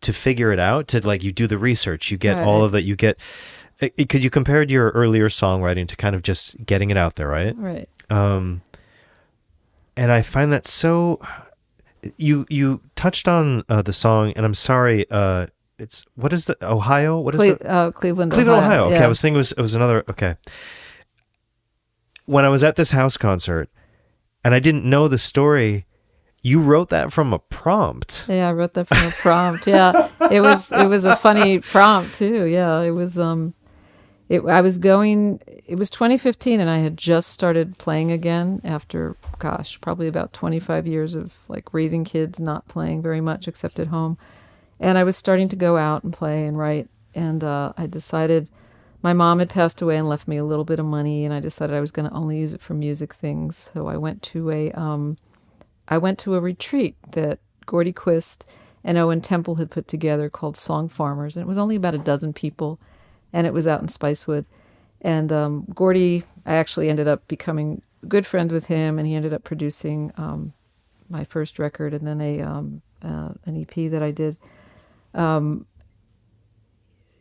figure it out, to like, you do the research, you get all of it, you get, because you compared your earlier songwriting to kind of just getting it out there, right? Right. And I find that so, you touched on the song, and I'm sorry, it's, what is the, Ohio? What is it? Cleveland, Ohio. Okay, yeah. I was thinking it was another, okay. When I was at this house concert, and I didn't know the story, you wrote that from a prompt. Yeah, I wrote that from a prompt. Yeah, it was a funny prompt too. Yeah, it was. It was 2015, and I had just started playing again after, probably about 25 years of like raising kids, not playing very much except at home, and I was starting to go out and play and write. And I decided, my mom had passed away and left me a little bit of money, and I decided I was going to only use it for music things. So I went to a retreat that Gordy Quist and Owen Temple had put together called Song Farmers. And it was only about a dozen people, and it was out in Spicewood. And Gordy, I actually ended up becoming good friends with him, and he ended up producing my first record, and then an EP that I did.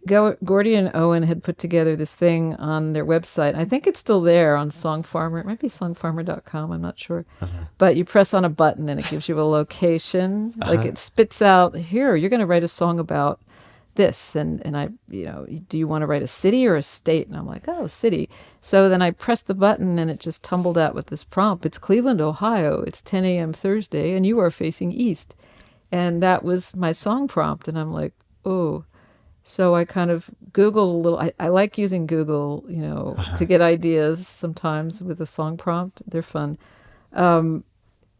Gordy and Owen had put together this thing on their website. I think it's still there on Song Farmer. It might be songfarmer.com. I'm not sure. But you press on a button and it gives you a location. Like it spits out, here, you're going to write a song about this. And I, do you want to write a city or a state? And I'm like, oh, city. So then I pressed the button and it just tumbled out with this prompt. It's Cleveland, Ohio. It's 10 a.m. Thursday and you are facing east. And that was my song prompt. And I'm like, oh. So I kind of Googled a little. I like using Google, to get ideas sometimes with a song prompt. They're fun. And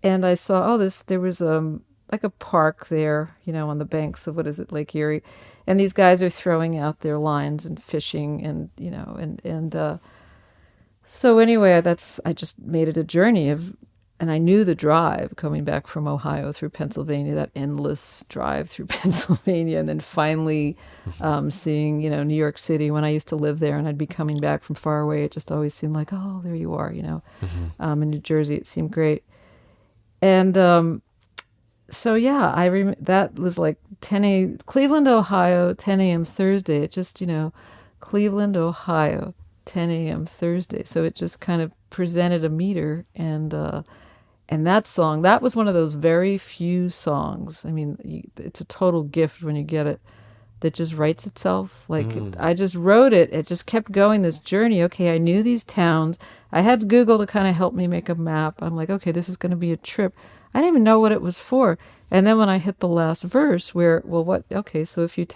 I saw, there was like a park there, on the banks of, Lake Erie. And these guys are throwing out their lines and fishing and so anyway, I just made it a journey and I knew the drive coming back from Ohio through Pennsylvania, that endless drive through Pennsylvania, and then finally seeing, New York City when I used to live there, and I'd be coming back from far away. It just always seemed like, oh, there you are, In New Jersey, it seemed great. And so, yeah, that was like Cleveland, Ohio, 10 a.m. Thursday. It just, Cleveland, Ohio, 10 a.m. Thursday. So it just kind of presented a meter, and that song, that was one of those very few songs. I mean, it's a total gift when you get it. that just writes itself. Like I just wrote it. It just kept going, this journey. Okay, I knew these towns. I had Google to kind of help me make a map. I'm like, okay, this is going to be a trip. I didn't even know what it was for. And then when I hit the last verse okay, so if you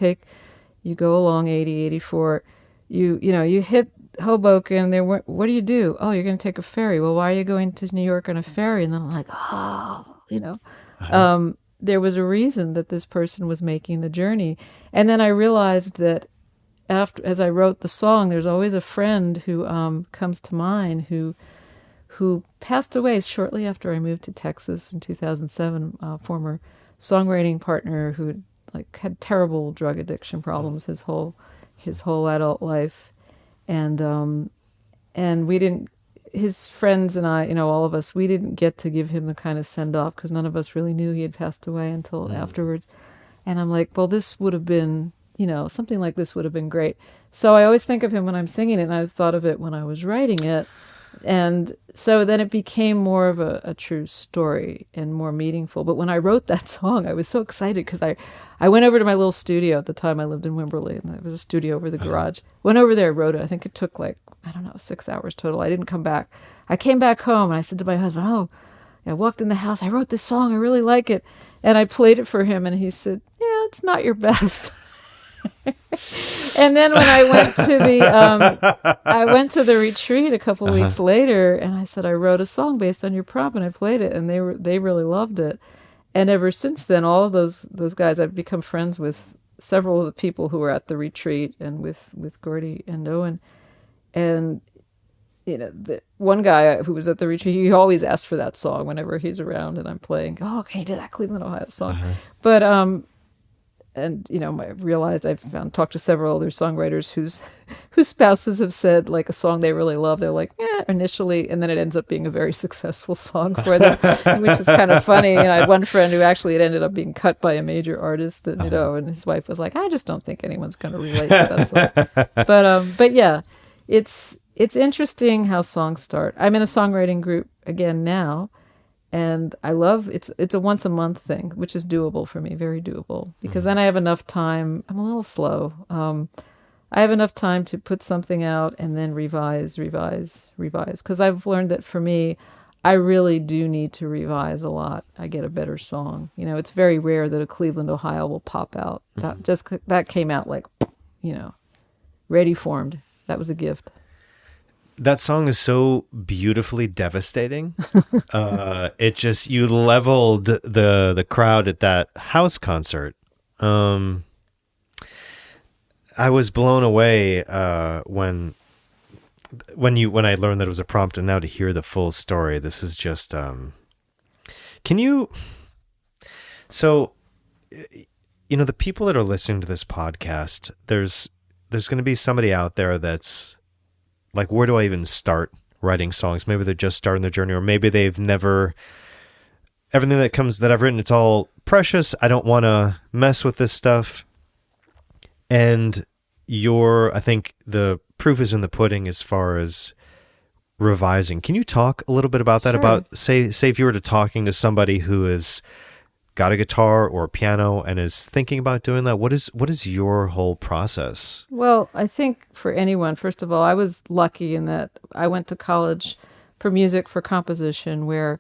go along 80, 84, you hit Hoboken, what do you do? Oh, you're going to take a ferry. Well, why are you going to New York on a ferry? And then I'm like, there was a reason that this person was making the journey. And then I realized that as I wrote the song, there's always a friend who comes to mind who passed away shortly after I moved to Texas in 2007. Former songwriting partner who had terrible drug addiction problems his whole adult life, and we didn't. His friends and I, all of us, we didn't get to give him the kind of send off because none of us really knew he had passed away until afterwards. And I'm like, well, this would have been, something like this would have been great. So I always think of him when I'm singing it, and I thought of it when I was writing it. And so then it became more of a true story and more meaningful. But when I wrote that song, I was so excited because I went over to my little studio at the time. I lived in Wimberley, and there was a studio over the garage. Went over there, wrote it. I think it took 6 hours total. I didn't come back. I came back home, and I said to my husband, I walked in the house. I wrote this song. I really like it. And I played it for him, and he said, yeah, it's not your best. And then when I went to the retreat a couple weeks later, and I said, I wrote a song based on your prompt, and I played it, and they really loved it. And ever since then, all of those guys, I've become friends with several of the people who were at the retreat, and with Gordy and Owen. And the one guy who was at the retreat, he always asks for that song whenever he's around, and I'm playing. Oh, can you do that Cleveland, Ohio song? But I realized talked to several other songwriters whose spouses have said a song they really love. They're like, initially, and then it ends up being a very successful song for them, which is kind of funny. I had one friend who actually it ended up being cut by a major artist, and and his wife was like, I just don't think anyone's going to relate to that song. But yeah, it's interesting how songs start. I'm in a songwriting group again now. And I love it's a once a month thing, which is doable for me, very doable, because then I have enough time. I'm a little slow. I have enough time to put something out and then revise. Because I've learned that for me, I really do need to revise a lot. I get a better song. It's very rare that a Cleveland, Ohio will pop out. That came out ready formed. That was a gift. That song is so beautifully devastating. You leveled the crowd at that house concert. I was blown away when I learned that it was a prompt, and now to hear the full story, this is just. Can you? So, the people that are listening to this podcast, there's going to be somebody out there that's. Where do I even start writing songs? Maybe they're just starting their journey, or maybe they've never. Everything that I've written, it's all precious. I don't want to mess with this stuff. And I think the proof is in the pudding as far as revising. Can you talk a little bit about that? Sure. About say if you were talking to somebody who has got a guitar or a piano and is thinking about doing that, what is your whole process? Well, I think for anyone, first of all, I was lucky in that I went to college for music, for composition, where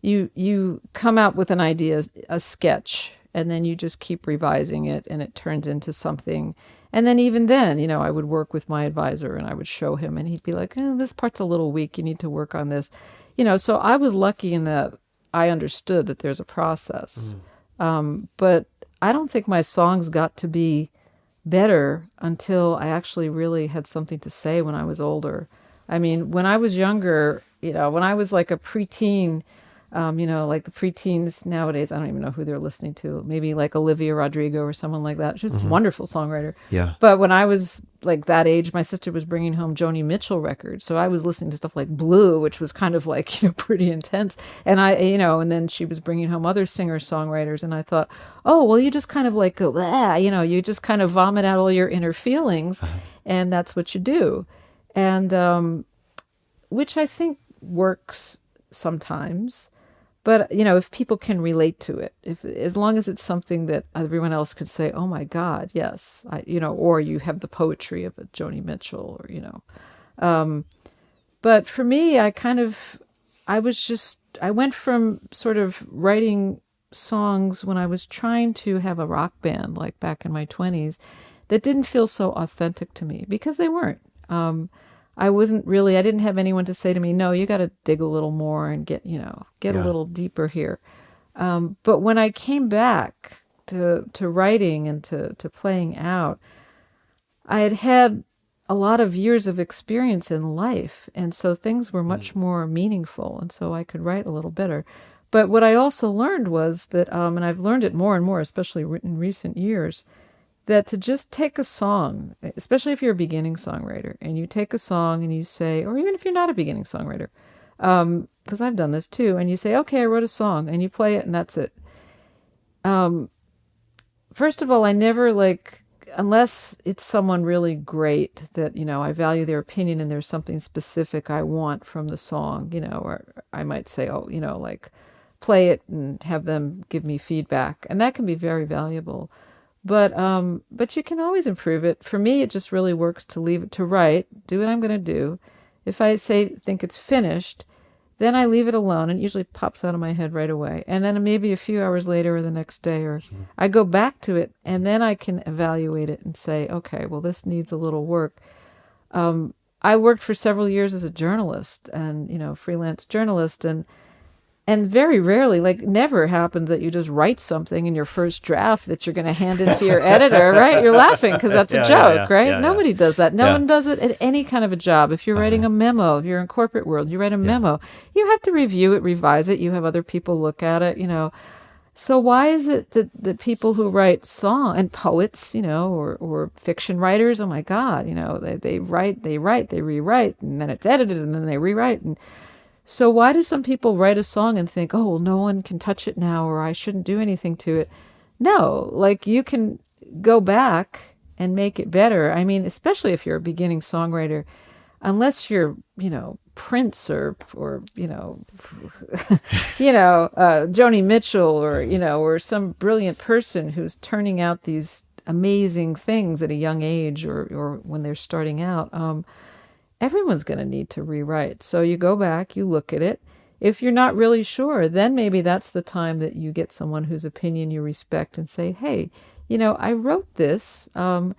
you come out with an idea, a sketch, and then you just keep revising it, and it turns into something. And then even then, I would work with my advisor, and I would show him, and he'd be like, this part's a little weak, you need to work on this. So I was lucky in that I understood that there's a process. But I don't think my songs got to be better until I actually really had something to say when I was older. I mean, when I was younger, when I was like a preteen, like the preteens nowadays, I don't even know who they're listening to. Maybe like Olivia Rodrigo or someone like that. She's a wonderful songwriter. Yeah. But when I was like that age, my sister was bringing home Joni Mitchell records. So I was listening to stuff like Blue, which was kind of like, pretty intense. And and then she was bringing home other singer-songwriters. And I thought, oh, well, you just kind of like go, you just kind of vomit out all your inner feelings. And that's what you do. And which I think works sometimes. But, if people can relate to it, as long as it's something that everyone else could say, oh my God, yes, or you have the poetry of a Joni Mitchell, but for me, I went from sort of writing songs when I was trying to have a rock band, like back in my 20s, that didn't feel so authentic to me because they weren't. I didn't have anyone to say to me, no, you got to dig a little more and get a little deeper here. But when I came back to writing and to playing out, I had a lot of years of experience in life. And so things were much more meaningful. And so I could write a little better. But what I also learned was that, and I've learned it more and more, especially in recent years, that to just take a song, especially if you're a beginning songwriter, and you take a song and you say, or even if you're not a beginning songwriter, because I've done this too, and you say, okay, I wrote a song, and you play it, and that's it. First of all, I never unless it's someone really great that, I value their opinion and there's something specific I want from the song, or I might say, play it and have them give me feedback. And that can be very valuable. But you can always improve it. For me, it just really works to leave it to write, do what I'm going to do. If I think it's finished, then I leave it alone, and it usually pops out of my head right away. And then maybe a few hours later or the next day, or I go back to it, and then I can evaluate it and say, okay, well, this needs a little work. I worked for several years as a journalist and, freelance journalist, and very rarely, never happens that you just write something in your first draft that you're going to hand into your editor, right? You're laughing because that's a joke, right? Yeah, Nobody does that. No one does it at any kind of a job. If you're writing a memo, if you're in corporate world, you write a memo, you have to review it, revise it. You have other people look at it, So why is it that people who write song and poets, or fiction writers, oh my God, they write, they rewrite, and then it's edited, and then they rewrite, and so why do some people write a song and think, oh, well, no one can touch it now, or I shouldn't do anything to it? No, you can go back and make it better. I mean, especially if you're a beginning songwriter, unless you're, Prince or Joni Mitchell or some brilliant person who's turning out these amazing things at a young age or when they're starting out. Everyone's going to need to rewrite. So you go back, you look at it. If you're not really sure, then maybe that's the time that you get someone whose opinion you respect and say, hey, I wrote this, and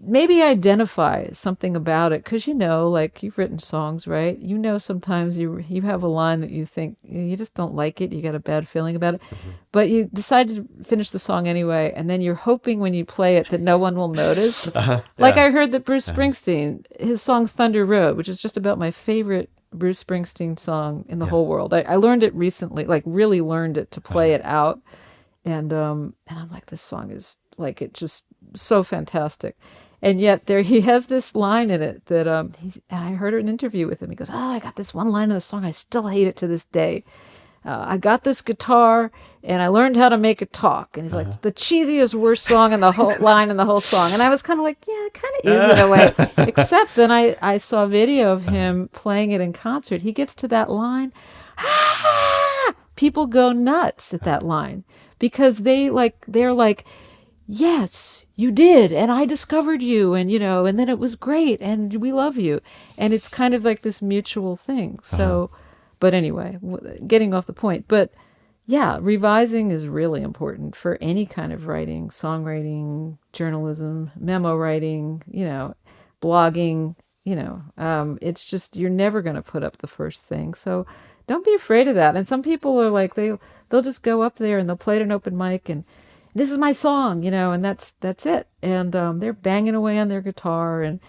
maybe identify something about it. Because, you've written songs, right? Sometimes you have a line that you think you just don't like it. You got a bad feeling about it. Mm-hmm. But you decide to finish the song anyway. And then you're hoping when you play it that no one will notice. I heard that Bruce Springsteen, his song Thunder Road, which is just about my favorite Bruce Springsteen song in the whole world. I learned it recently, really learned it to play it out. And I'm like, this song is it's just so fantastic. And yet he has this line in it that and I heard an interview with him. He goes, I got this one line in the song. I still hate it to this day. I got this guitar and I learned how to make it talk. And he's like, the cheesiest, worst song in the whole line in the whole song. And I was kind of like, yeah, it kind of is in a way. Except then I saw a video of him playing it in concert. He gets to that line. People go nuts at that line because they're like, yes, you did. And I discovered you and, and then it was great. And we love you. And it's kind of like this mutual thing. So, but anyway, getting off the point, but yeah, revising is really important for any kind of writing, songwriting, journalism, memo writing, blogging, it's just, you're never going to put up the first thing. So don't be afraid of that. And some people are like, they'll just go up there and they'll play at an open mic and this is my song, and that's it. And they're banging away on their guitar. And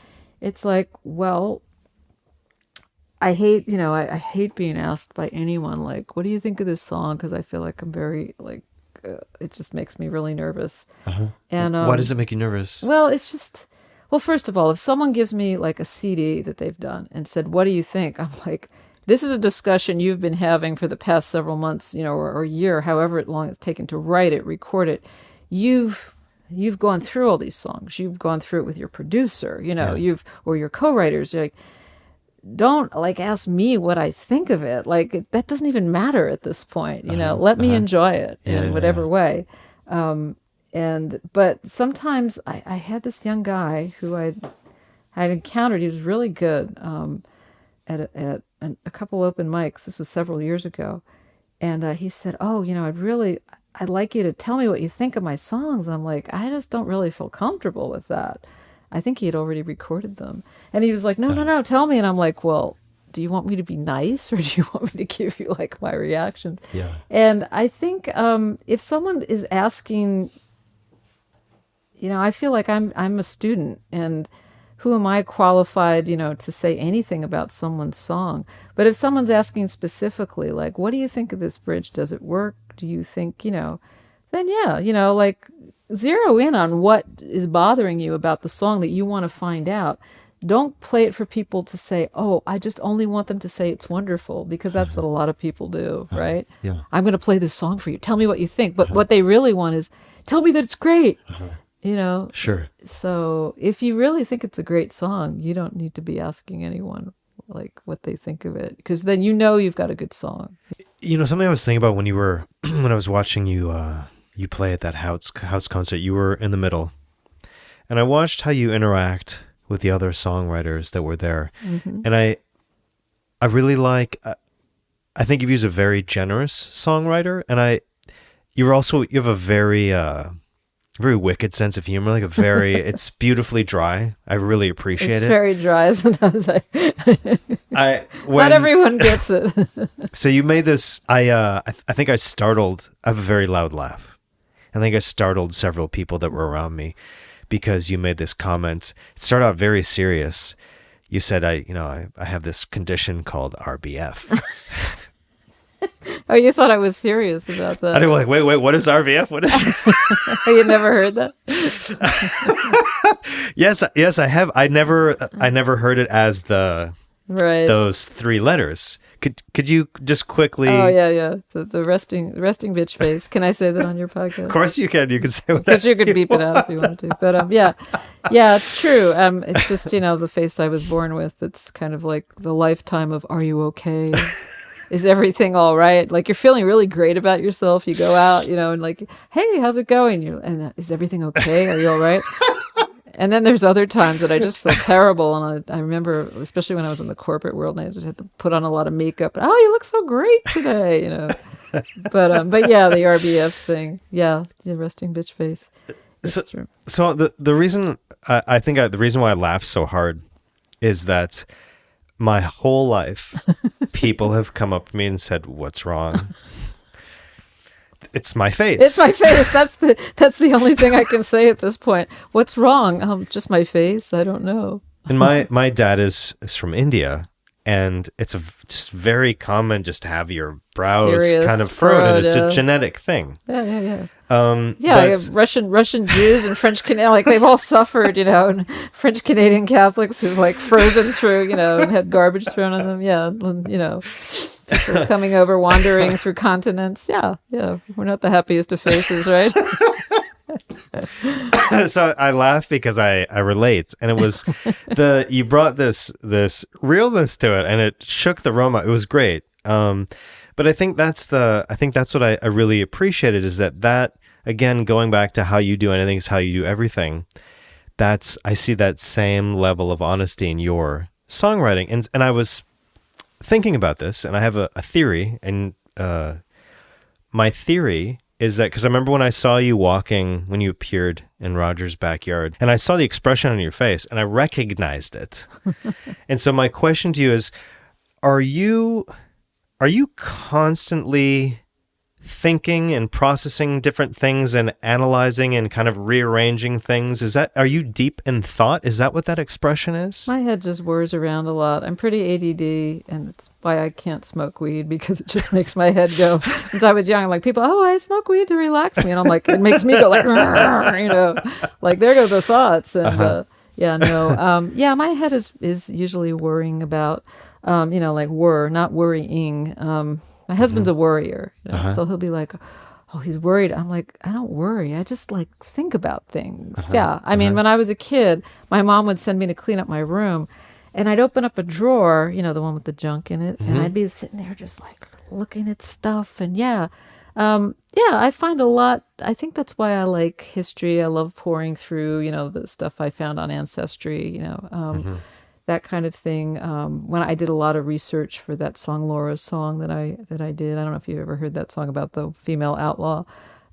it's like, well, I hate, I hate being asked by anyone, what do you think of this song? Because I feel like I'm very, it just makes me really nervous. And why does it make you nervous? Well, it's just, first of all, if someone gives me a CD that they've done and said, what do you think? I'm like, this is a discussion you've been having for the past several months, or a year, however long it's taken to write it, record it. You've gone through all these songs. You've gone through it with your producer, or your co-writers. You're like, don't like ask me what I think of it. Like that doesn't even matter at this point. Let me enjoy it in whatever way. But sometimes I had this young guy who I'd encountered. He was really good at a couple open mics. This was several years ago, and he said, "Oh, I'd like you to tell me what you think of my songs." I'm like, I just don't really feel comfortable with that. I think he had already recorded them. And he was like, no, tell me. And I'm like, well, do you want me to be nice or do you want me to give you like my reactions? Yeah. And I think if someone is asking, I feel like I'm a student, and who am I qualified, to say anything about someone's song? But if someone's asking specifically, like, what do you think of this bridge? Does it work? Do you think, then yeah, like zero in on what is bothering you about the song that you want to find out. Don't play it for people to say, oh, I just only want them to say it's wonderful, because that's what a lot of people do, right? Yeah. I'm going to play this song for you. Tell me what you think. But what they really want is, tell me that it's great. Sure. So if you really think it's a great song, you don't need to be asking anyone like what they think of it, because then you've got a good song. Something I was thinking about when when I was watching you you play at that house concert, you were in the middle, and I watched how you interact with the other songwriters that were there. Mm-hmm. And I really like, I think you've used a very generous songwriter, and you have a very wicked sense of humor, like it's beautifully dry. I really appreciate it. It's very dry sometimes. Not everyone gets it. So you made this, I think I have a very loud laugh. I think I startled several people that were around me because you made this comment. It started out very serious. You said, I have this condition called RBF. Oh, you thought I was serious about that. I was like, wait, what is RBF? What is it? Oh, you never heard that? Yes, I have. I never heard it as those three letters. Could you just quickly? Oh yeah. The resting bitch face. Can I say that on your podcast? Of course you can. You can say whatever. Because you could beep it out if you wanted to. But yeah, it's true. It's just the face I was born with. It's kind of like the lifetime of "Are you okay? Is everything all right?" Like you're feeling really great about yourself. You go out, and like, "Hey, how's it going?" Is everything okay? Are you all right? And then there's other times that I just feel terrible. And I remember, especially when I was in the corporate world, and I just had to put on a lot of makeup. Oh, you look so great today, But yeah, the RBF thing. Yeah, the resting bitch face. It's true. So the reason I think the reason why I laugh so hard is that my whole life, people have come up to me and said, "What's wrong?" It's my face. It's my face. That's the only thing I can say at this point. What's wrong? Just my face. I don't know. And my dad is from India, and it's just very common just to have your brows Serious kind of furrowed, and it's a genetic thing. Yeah. I have Russian Jews and French Canadian, like they've all suffered, and French Canadian Catholics who've like frozen through, and had garbage thrown on them. Yeah, and, people coming over, wandering through continents. Yeah. We're not the happiest of faces, right? So I laugh because I relate, and it was you brought this realness to it, and it shook the room. It was great. But I think that's what I really appreciated, is that again, going back to how you do anything is how you do everything. I see that same level of honesty in your songwriting, and I was thinking about this, and I have a theory, and my theory is that, because I remember when I saw you walking, when you appeared in Roger's backyard, and I saw the expression on your face, and I recognized it. And so my question to you is, are you constantly thinking and processing different things and analyzing and kind of rearranging things? Are you deep in thought? Is that what that expression is? My head just whirs around a lot. I'm pretty ADD, and it's why I can't smoke weed, because it just makes my head go. Since I was young, I'm like, people, I smoke weed to relax me. And I'm like, it makes me go like, like there go the thoughts. And my head is usually worrying about, like not worrying. My husband's a worrier, so he'll be like, "Oh, he's worried." I'm like, "I don't worry. I just like think about things." Yeah, I mean, when I was a kid, my mom would send me to clean up my room, And I'd open up a drawer, the one with the junk in it, and I'd be sitting there just like looking at stuff. And I find a lot. I think that's why I like history. I love pouring through, the stuff I found on Ancestry, that kind of thing. When I did a lot of research for that song, Laura's song that I did. I don't know if you've ever heard that song about the female outlaw.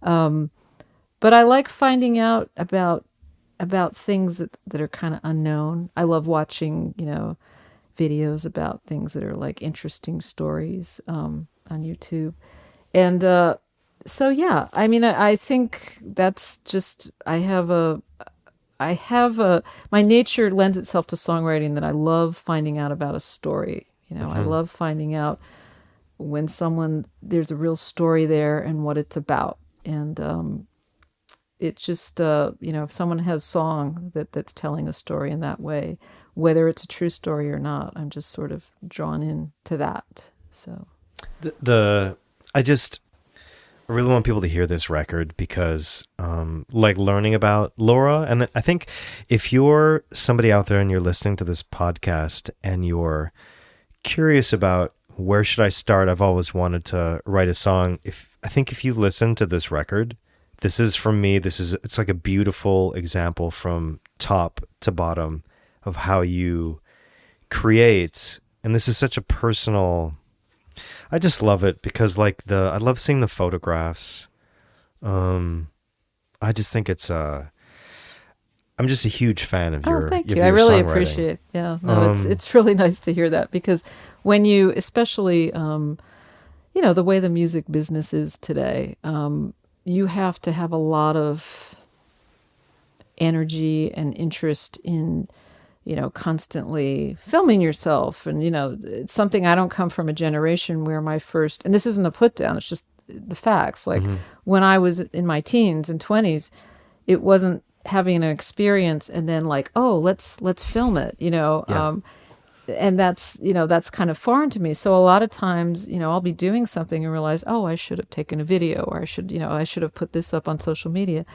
But I like finding out about things that are kind of unknown. I love watching, videos about things that are like interesting stories on YouTube. And I think that's just, my nature lends itself to songwriting, that I love finding out about a story. I love finding out when there's a real story there and what it's about. And it's just, if someone has song that's telling a story in that way, whether it's a true story or not, I'm just sort of drawn into that. So I really want people to hear this record because, learning about Laura, and then I think if you're somebody out there and you're listening to this podcast and you're curious about where should I start, I've always wanted to write a song. I think if you listen to this record, this is from me. It's like a beautiful example from top to bottom of how you create, and this is such a personal. I just love it because I love seeing the photographs. I just think it's I'm just a huge fan of your. Thank you. Your I really songwriting. appreciate. Yeah, no, it's really nice to hear that, because when you, especially, the way the music business is today, you have to have a lot of energy and interest in, constantly filming yourself. And, it's something. I don't come from a generation where and this isn't a put down, it's just the facts. Like when I was in my teens and 20s, it wasn't having an experience and then like, oh, let's film it, Yeah. And that's kind of foreign to me. So a lot of times, I'll be doing something and realize, oh, I should have taken a video, or I should have put this up on social media.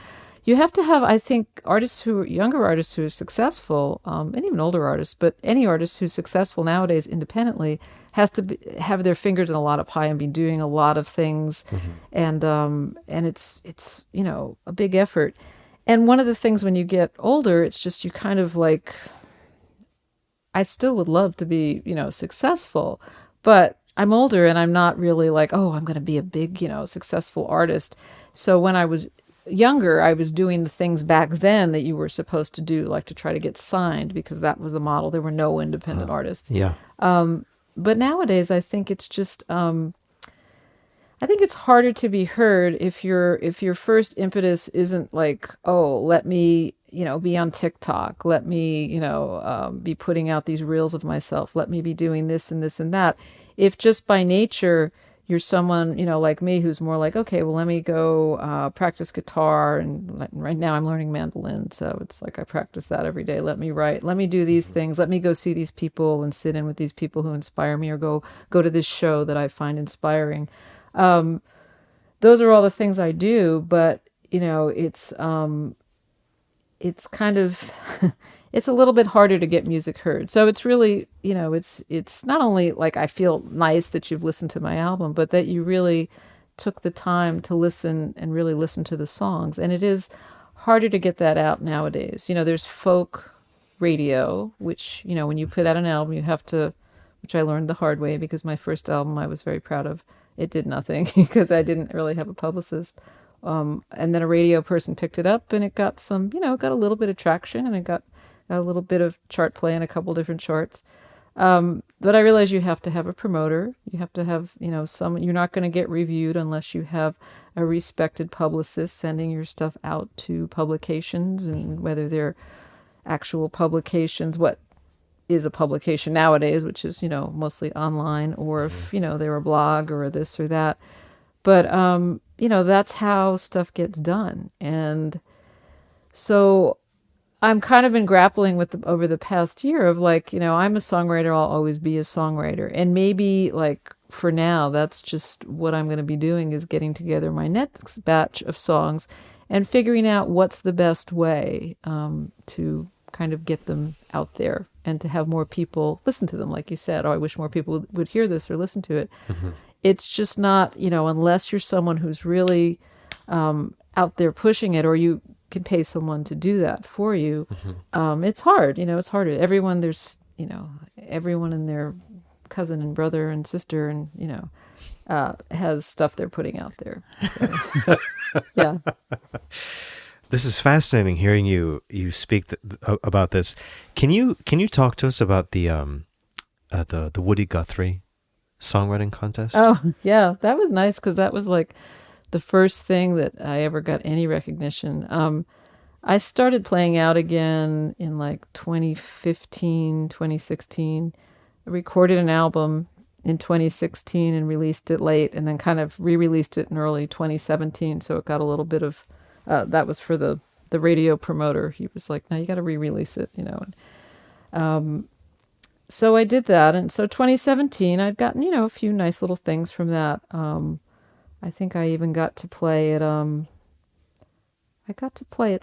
You have to have, I think, younger artists who are successful, and even older artists, but any artist who's successful nowadays independently has to have their fingers in a lot of pie and be doing a lot of things. And it's a big effort. And one of the things when you get older, it's just you kind of like, I still would love to be, successful, but I'm older and I'm not really like, oh, I'm going to be a big, successful artist. So when I was younger, I was doing the things back then that you were supposed to do, like to try to get signed, because that was the model. There were no independent artists. Yeah. But nowadays, I think it's just, I think it's harder to be heard if your first impetus isn't like, oh, let me, be on TikTok. Let me, be putting out these reels of myself. Let me be doing this and this and that. If just by nature you're someone, like me, who's more like, okay, well, let me go practice guitar. And right now I'm learning mandolin. So it's like I practice that every day. Let me write. Let me do these things. Let me go see these people and sit in with these people who inspire me, or go to this show that I find inspiring. Those are all the things I do, but it's kind of it's a little bit harder to get music heard. So it's really, it's not only like I feel nice that you've listened to my album, but that you really took the time to listen and really listen to the songs. And it is harder to get that out nowadays. There's folk radio, which, when you put out an album, you have to, which I learned the hard way, because my first album I was very proud of. It did nothing because I didn't really have a publicist. And then a radio person picked it up, and it got some, it got a little bit of traction, and it got a little bit of chart play in a couple different charts. But I realized you have to have a promoter. You have to have, you're not going to get reviewed unless you have a respected publicist sending your stuff out to publications, and whether they're actual publications, what is a publication nowadays, which is, mostly online, or if, they're a blog or this or that. But, that's how stuff gets done. And so I'm kind of been grappling with over the past year of like, I'm a songwriter, I'll always be a songwriter. And maybe like for now, that's just what I'm going to be doing, is getting together my next batch of songs and figuring out what's the best way to kind of get them out there and to have more people listen to them. Like you said, oh, I wish more people would hear this or listen to it. Mm-hmm. It's just not, unless you're someone who's really out there pushing it, or you can pay someone to do that for you. Mm-hmm. It's hard, it's harder. Everyone and their cousin and brother and sister and, has stuff they're putting out there. So, yeah. This is fascinating hearing you speak about this. Can you talk to us about the Woody Guthrie Songwriting Contest? Oh, yeah, that was nice because that was like the first thing that I ever got any recognition. I started playing out again in like 2015, 2016. I recorded an album in 2016 and released it late, and then kind of re-released it in early 2017. So it got a little bit of, that was for the radio promoter. He was like, no, you got to re-release it, So I did that. And so 2017, I'd gotten, a few nice little things from that. I think I even got to play at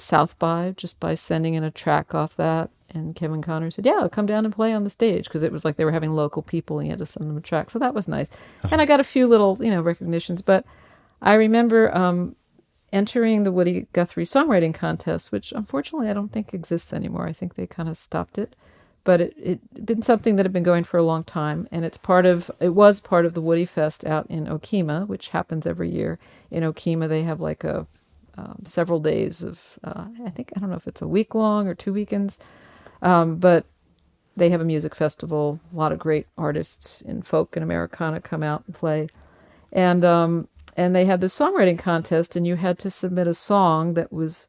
South by just by sending in a track off that. And Kevin Connor said, yeah, I'll come down and play on the stage, because it was like they were having local people and he had to send them a track. So that was nice. Uh-huh. And I got a few little, recognitions. But I remember entering the Woody Guthrie Songwriting Contest, which unfortunately I don't think exists anymore. I think they kind of stopped it. But it been something that had been going for a long time, and it was part of the Woody Fest out in Okemah, which happens every year. In Okemah, they have like several days of, I don't know if it's a week long or 2 weekends, but they have a music festival. A lot of great artists in folk and Americana come out and play, and they had this songwriting contest, and you had to submit a song that was,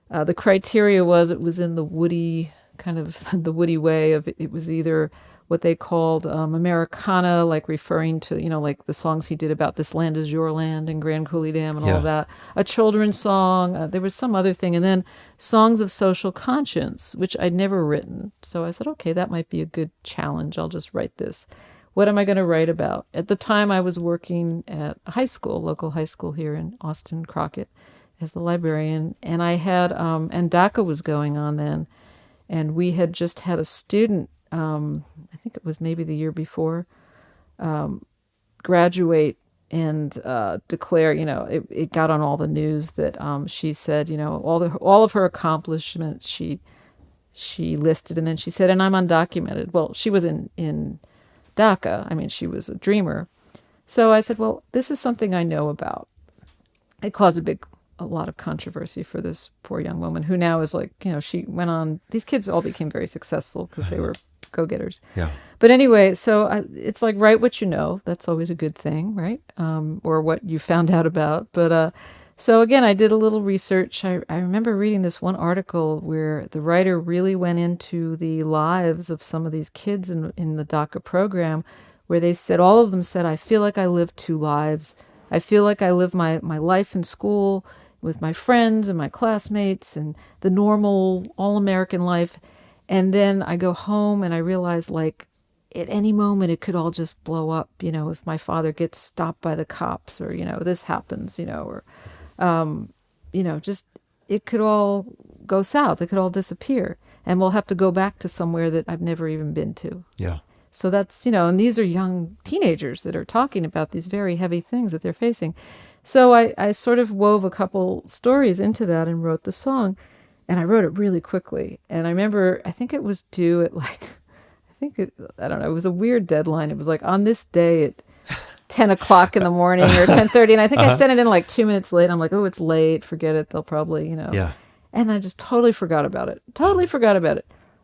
the criteria was it was in the Woody kind of the Woody way of it was either what they called Americana, like referring to, like the songs he did about This Land Is Your Land and Grand Coulee Dam and all of that. A children's song. There was some other thing. And then songs of social conscience, which I'd never written. So I said, okay, that might be a good challenge. I'll just write this. What am I going to write about? At the time, I was working at a local high school here in Austin, Crockett, as the librarian. And I had, and DACA was going on then. And we had just had a student, I think it was maybe the year before, graduate and declare, it got on all the news that she said, all of her accomplishments she listed. And then she said, and I'm undocumented. Well, she was in DACA. I mean, she was a dreamer. So I said, well, this is something I know about. It caused a lot of controversy for this poor young woman who now is like, she went on, these kids all became very successful because they were go-getters. Yeah. But anyway, so it's like, write what you know. That's always a good thing, right? Or what you found out about. But so again, I did a little research. I remember reading this one article where the writer really went into the lives of some of these kids in the DACA program, where they said, all of them said, I feel like I live two lives. I feel like I live my life in school with my friends and my classmates and the normal all-American life. And then I go home and I realize, like, at any moment it could all just blow up, if my father gets stopped by the cops or, this happens, or, just it could all go south. It could all disappear. And we'll have to go back to somewhere that I've never even been to. Yeah. So that's, and these are young teenagers that are talking about these very heavy things that they're facing. So I sort of wove a couple stories into that and wrote the song, and I wrote it really quickly. And I remember, I think it was due at I don't know, it was a weird deadline. It was like on this day at 10 o'clock in the morning or 10:30. And I think I sent it in like 2 minutes late. I'm like, oh, it's late. Forget it. They'll probably, Yeah. And I just totally forgot about it.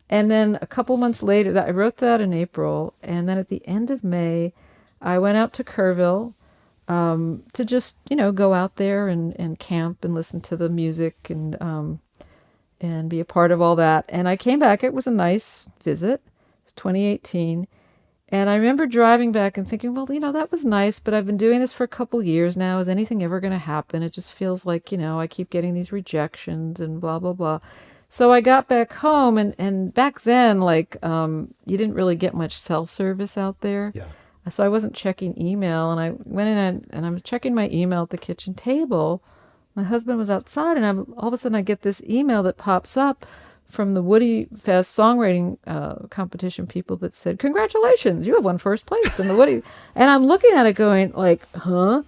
And then a couple months later, I wrote that in April. And then at the end of May, I went out to Kerrville to just, go out there and camp and listen to the music and be a part of all that. And I came back. It was a nice visit. It was 2018. And I remember driving back and thinking, well, that was nice, but I've been doing this for a couple years now. Is anything ever going to happen? It just feels like, I keep getting these rejections and blah, blah, blah. So I got back home, and back then, like, you didn't really get much cell service out there. Yeah. So I wasn't checking email, and I went in and I was checking my email at the kitchen table. My husband was outside, and all of a sudden I get this email that pops up from the Woody Fest songwriting competition people that said, "Congratulations, you have won first place in the Woody." And I'm looking at it going like, huh?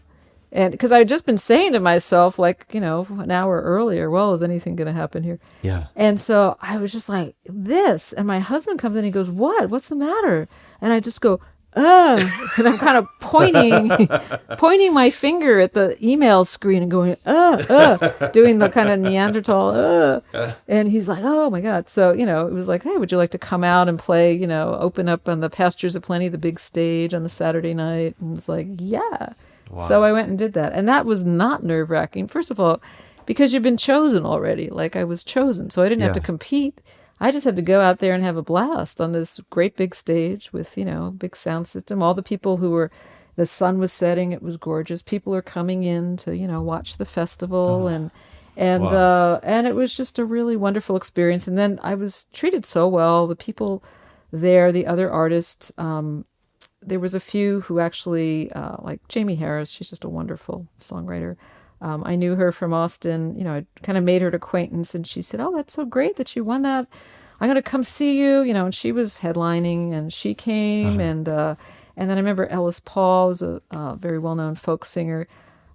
And because I had just been saying to myself, like, an hour earlier, well, is anything going to happen here? Yeah. And so I was just like, this. And my husband comes in and he goes, what? What's the matter? And I just go, and I'm kind of pointing my finger at the email screen and going, doing the kind of Neanderthal, and he's like, oh my God. So, it was like, hey, would you like to come out and play, open up on the Pastures of Plenty, the big stage on the Saturday night? And it's like, yeah. Wow. So I went and did that. And that was not nerve-wracking. First of all, because you've been chosen already. Like I was chosen. So I didn't have to compete. I just had to go out there and have a blast on this great big stage with, big sound system. All the people the sun was setting. It was gorgeous. People are coming in to, watch the festival. And it was just a really wonderful experience. And then I was treated so well. The people there, the other artists, there was a few who actually, like Jamie Harris, she's just a wonderful songwriter. I knew her from Austin. I kind of made her an acquaintance, and she said, "Oh, that's so great that you won that. I'm going to come see you." And she was headlining, and she came, and then I remember Ellis Paul was a very well-known folk singer.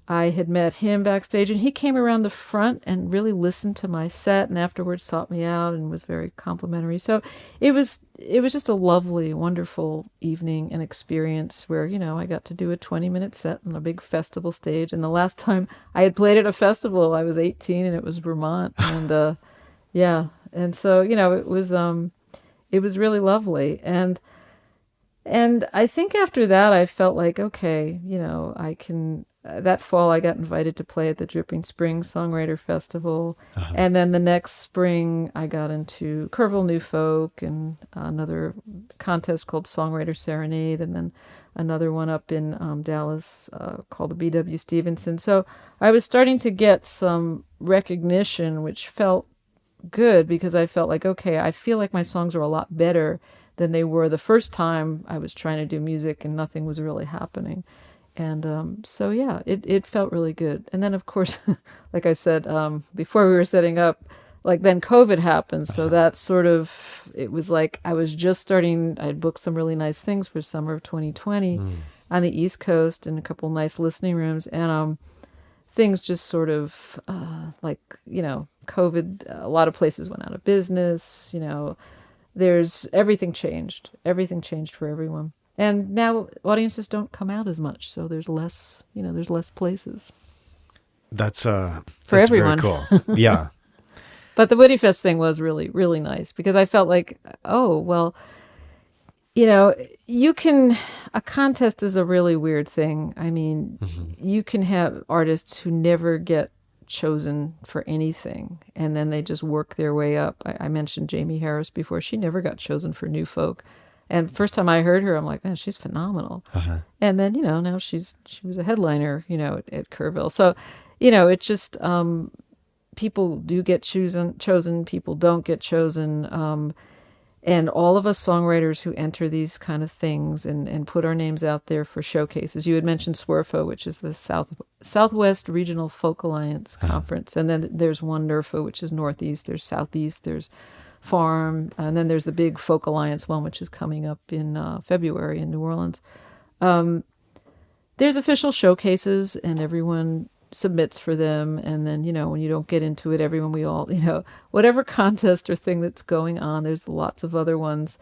I had met him backstage, and he came around the front and really listened to my set, and afterwards sought me out and was very complimentary. So it was just a lovely, wonderful evening and experience where, I got to do a 20-minute set on a big festival stage. And the last time I had played at a festival, I was 18, and it was Vermont. And yeah, and so it was really lovely. And I think after that, I felt like, okay, I can. That fall, I got invited to play at the Dripping Springs Songwriter Festival. And then the next spring, I got into Kerrville New Folk and another contest called Songwriter Serenade, and then another one up in Dallas called the B.W. Stevenson. So I was starting to get some recognition, which felt good because I felt like, okay, I feel like my songs are a lot better than they were the first time I was trying to do music and nothing was really happening. And so, yeah, it felt really good. And then, of course, like I said, before we were setting up, like then COVID happened. So that sort of, it was like I was just starting, I had booked some really nice things for summer of 2020 on the East Coast and a couple nice listening rooms. And things just sort of COVID, a lot of places went out of business, everything changed for everyone. And now audiences don't come out as much, so there's less places. That's everyone. Very cool. Yeah. But the Woody Fest thing was really, really nice because I felt like, oh, well, a contest is a really weird thing. I mean, you can have artists who never get chosen for anything, and then they just work their way up. I mentioned Jamie Harris before. She never got chosen for New Folk. And first time I heard her, I'm like, oh, she's phenomenal. And then, now she was a headliner, at Kerrville. So, it just, people do get chosen, people don't get chosen. And all of us songwriters who enter these kind of things and put our names out there for showcases. You had mentioned SWERFO, which is the Southwest Regional Folk Alliance Conference. And then there's one NERFA, which is Northeast. There's Southeast. There's Farm, and then there's the big Folk Alliance one, which is coming up in February in New Orleans. There's official showcases, and everyone submits for them, and then, when you don't get into it, whatever contest or thing that's going on, there's lots of other ones.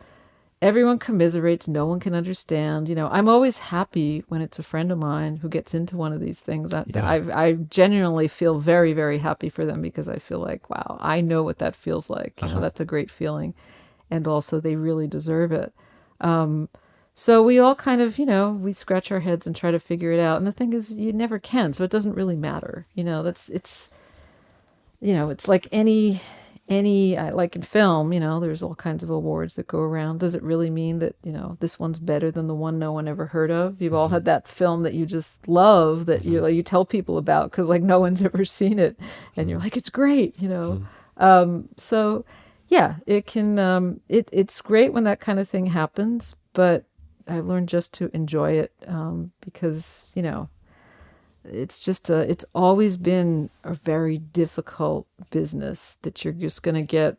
Everyone commiserates, no one can understand. I'm always happy when it's a friend of mine who gets into one of these things. I genuinely feel very, very happy for them because I feel like, wow, I know what that feels like. That's a great feeling. And also they really deserve it. So we all kind of, we scratch our heads and try to figure it out. And the thing is, you never can, so it doesn't really matter. It's like any like in film, there's all kinds of awards that go around. Does it really mean that, this one's better than the one no one ever heard of? You've all had that film that you just love that you tell people about because like no one's ever seen it and you're like, it's great, So yeah, it can, it's great when that kind of thing happens, but I've learned just to enjoy it because, it's always been a very difficult business that you're just going to get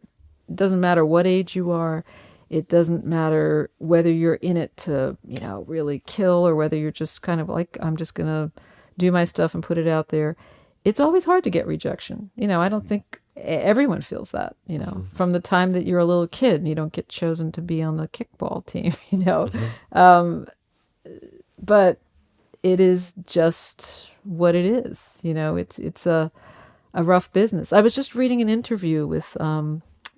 It doesn't matter what age you are. It doesn't matter whether you're in it to, really kill, or whether you're just kind of like, I'm just going to do my stuff and put it out there. It's always hard to get rejection. I don't think everyone feels that, from the time that you're a little kid and you don't get chosen to be on the kickball team, But it is just what it is. It's a rough business. I was just reading an interview with,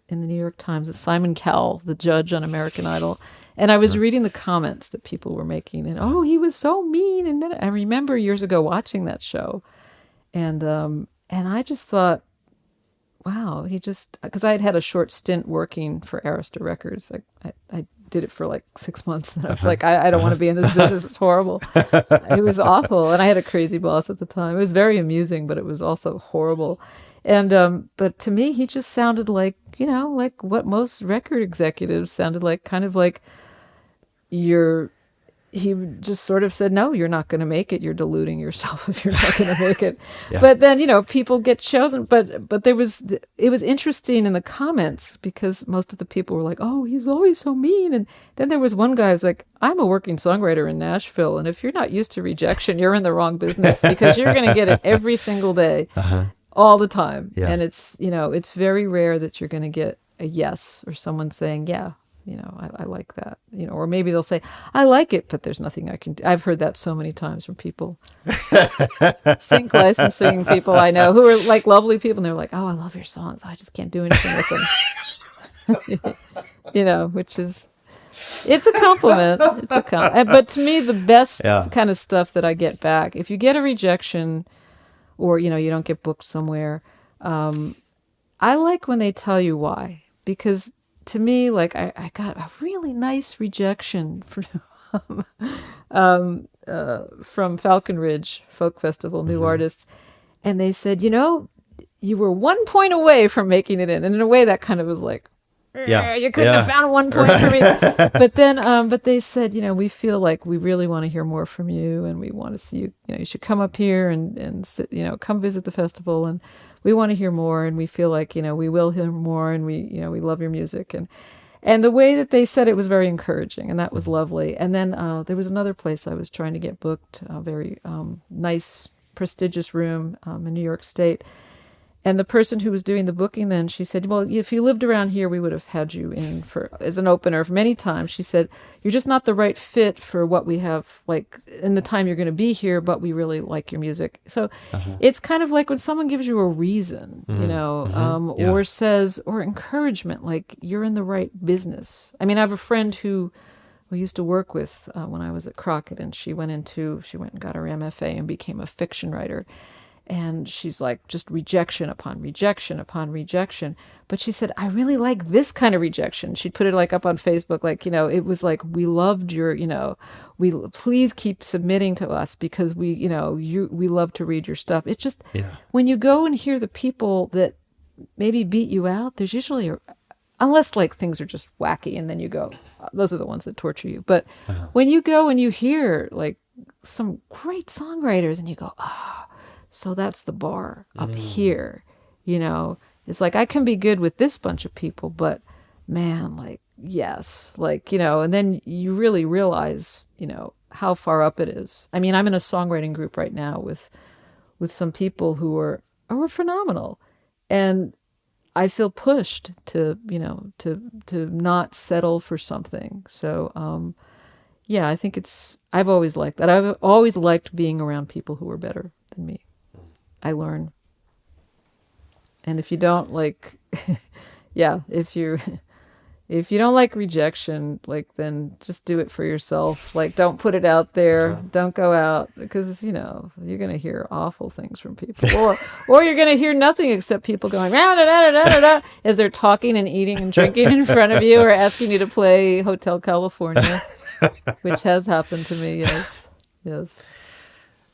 in the New York Times, Simon Cowell, the judge on American Idol. And I was reading the comments that people were making, and, oh, he was so mean. And then I remember years ago watching that show. And I just thought, wow, because I had a short stint working for Arista Records. I did it for like 6 months, and I was like, I don't want to be in this business. It's horrible. It was awful. And I had a crazy boss at the time. It was very amusing, but it was also horrible. And but to me, he just sounded like, like what most record executives sounded like, kind of like he just sort of said, no, you're not going to make it. You're deluding yourself if you're not going to make it. Yeah. But then, people get chosen. But it was interesting in the comments, because most of the people were like, oh, he's always so mean. And then there was one guy who's like, I'm a working songwriter in Nashville, and if you're not used to rejection, you're in the wrong business, because you're going to get it every single day. All the time. Yeah. And it's, it's very rare that you're going to get a yes, or someone saying, yeah, I like that, or maybe they'll say, I like it, but there's nothing I can do. I've heard that so many times from people, sync licensing people I know who are like lovely people. And they're like, oh, I love your songs. I just can't do anything with them, which is, it's a compliment. But to me, the best kind of stuff that I get back, if you get a rejection, or, you don't get booked somewhere. I like when they tell you why, because to me, like, I got a really nice rejection from Falcon Ridge Folk Festival, New Artists. And they said, you were 1 point away from making it in. And in a way that kind of was like, you couldn't have found 1 point for me. But then, but they said, we feel like we really want to hear more from you, and we want to see you. You should come up here and sit, come visit the festival, and we want to hear more, and we feel like we will hear more, and we love your music, and the way that they said it was very encouraging, and that was lovely. And then there was another place I was trying to get booked, a very nice, prestigious room in New York State. And the person who was doing the booking then, she said, well, if you lived around here, we would have had you in as an opener many times. She said, you're just not the right fit for what we have, like, in the time you're going to be here, but we really like your music. So it's kind of like when someone gives you a reason, or says, or encouragement, like, you're in the right business. I mean, I have a friend who we used to work with when I was at Crockett, and she went and got her MFA and became a fiction writer. And she's like, just rejection upon rejection upon rejection. But she said, I really like this kind of rejection. She'd put it like up on Facebook, like, it was like, we loved your, please keep submitting to us, because we love to read your stuff. It's just, when you go and hear the people that maybe beat you out, there's usually, unless like things are just wacky, and then you go, those are the ones that torture you. But when you go and you hear like some great songwriters, and you go, so that's the bar up here, It's like, I can be good with this bunch of people, but man, like, yes, like, and then you really realize, how far up it is. I mean, I'm in a songwriting group right now with some people who are phenomenal, and I feel pushed to not settle for something. So, I think I've always liked that. I've always liked being around people who are better than me. I learn. And if you don't like, if you don't like rejection, like, then just do it for yourself. Like, don't put it out there. Don't go out, because, you're going to hear awful things from people. Or you're going to hear nothing except people going, da, da, da, da, da, as they're talking and eating and drinking in front of you, or asking you to play Hotel California, which has happened to me, yes.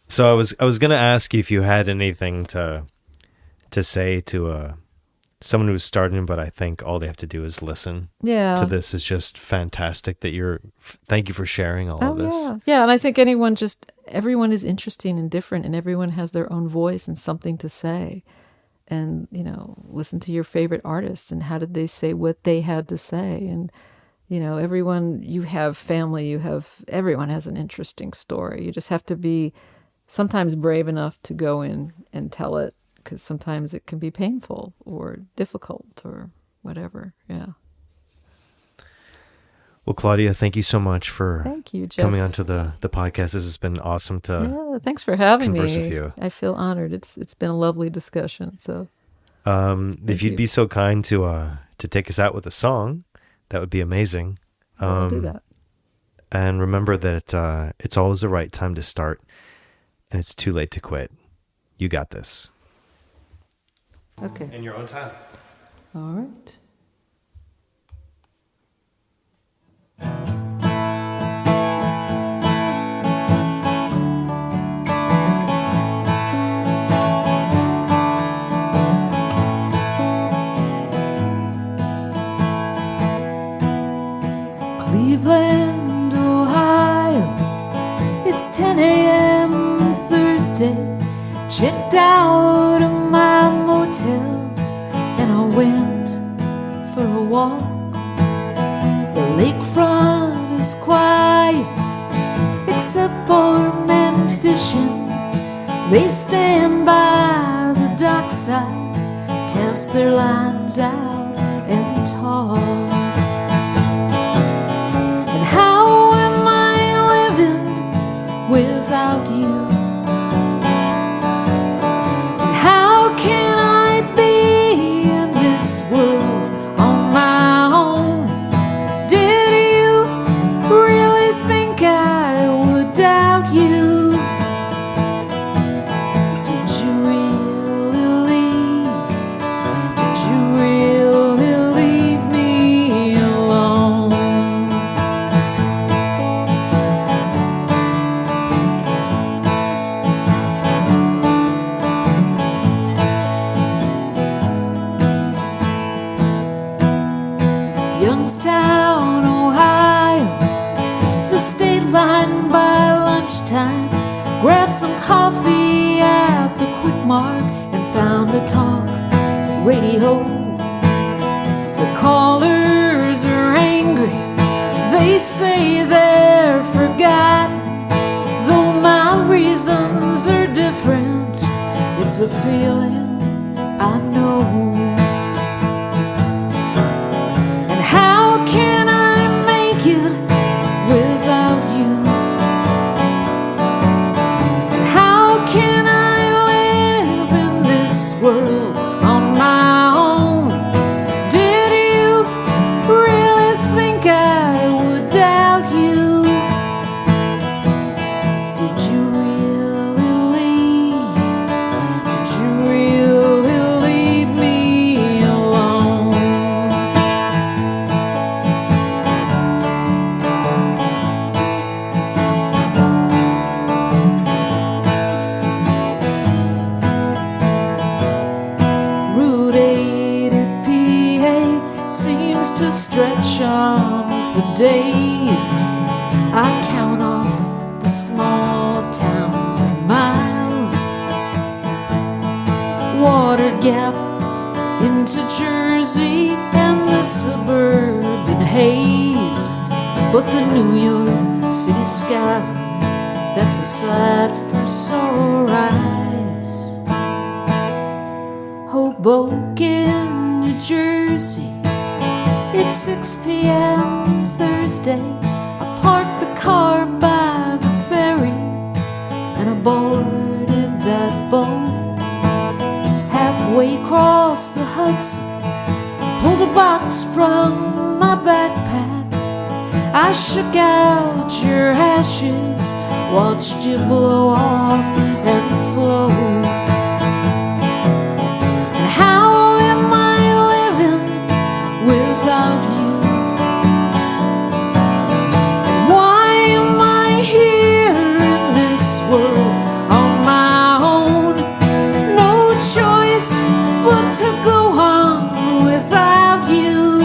So I was going to ask you if you had anything to say to someone who's starting, but I think all they have to do is listen. To this is just fantastic that thank you for sharing all of this. Yeah, and I think everyone is interesting and different, and everyone has their own voice and something to say. and listen to your favorite artists and how did they say what they had to say. And everyone, you have family, everyone has an interesting story. You just have to be sometimes brave enough to go in and tell it, because sometimes it can be painful or difficult or whatever. Yeah. Well, Claudia, thank you so much for Thank you, Jeff. coming onto the podcast. This has been awesome to thanks for having converse me. with you. I feel honored. It's been a lovely discussion. So, if you'd be so kind to take us out with a song, that would be amazing. I'll do that. And remember that it's always the right time to start, and it's too late to quit. You got this. Okay. In your own time. All right. Cleveland, Ohio, it's 10 a.m. Thursday. Checked out of my motel and I went for a walk. The lakefront is quiet except for men fishing. They stand by the dockside, cast their lines out and talk. And how am I living without you? And how can I be in this world on my own? Did you really think I would doubt you? Did you really leave? Did you really leave me alone? Youngstown, Ohio, the state line by lunchtime. Grabbed some coffee at the Quick Mart and found the talk radio. The callers are angry, they say they're forgotten. Though my reasons are different, it's a feeling I know. How can I make it without you? How can I live in this world on my own? Did you really think I would doubt you? Did you really leave? Did you really leave me alone? Route 80 PA seems to stretch on for days. I count off the small towns and miles. Water Gap into Jersey and the suburban haze. But the New York City skyline, that's a sight for sore eyes. Hoboken, New Jersey, it's 6 p.m. Thursday. I parked the car by the ferry and I boarded that boat. Halfway across the Hudson, pulled a box from my backpack. I shook out your ashes, watched you blow off and float. And how am I living without you? And why am I here in this world on my own? No choice but to go on without you.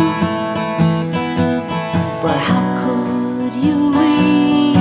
But how could you leave?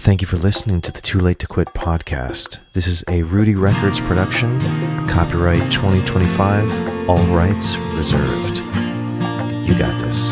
Thank you for listening to the Too Late to Quit podcast. This is a Rudy Records production, copyright 2025, all rights reserved. You got this.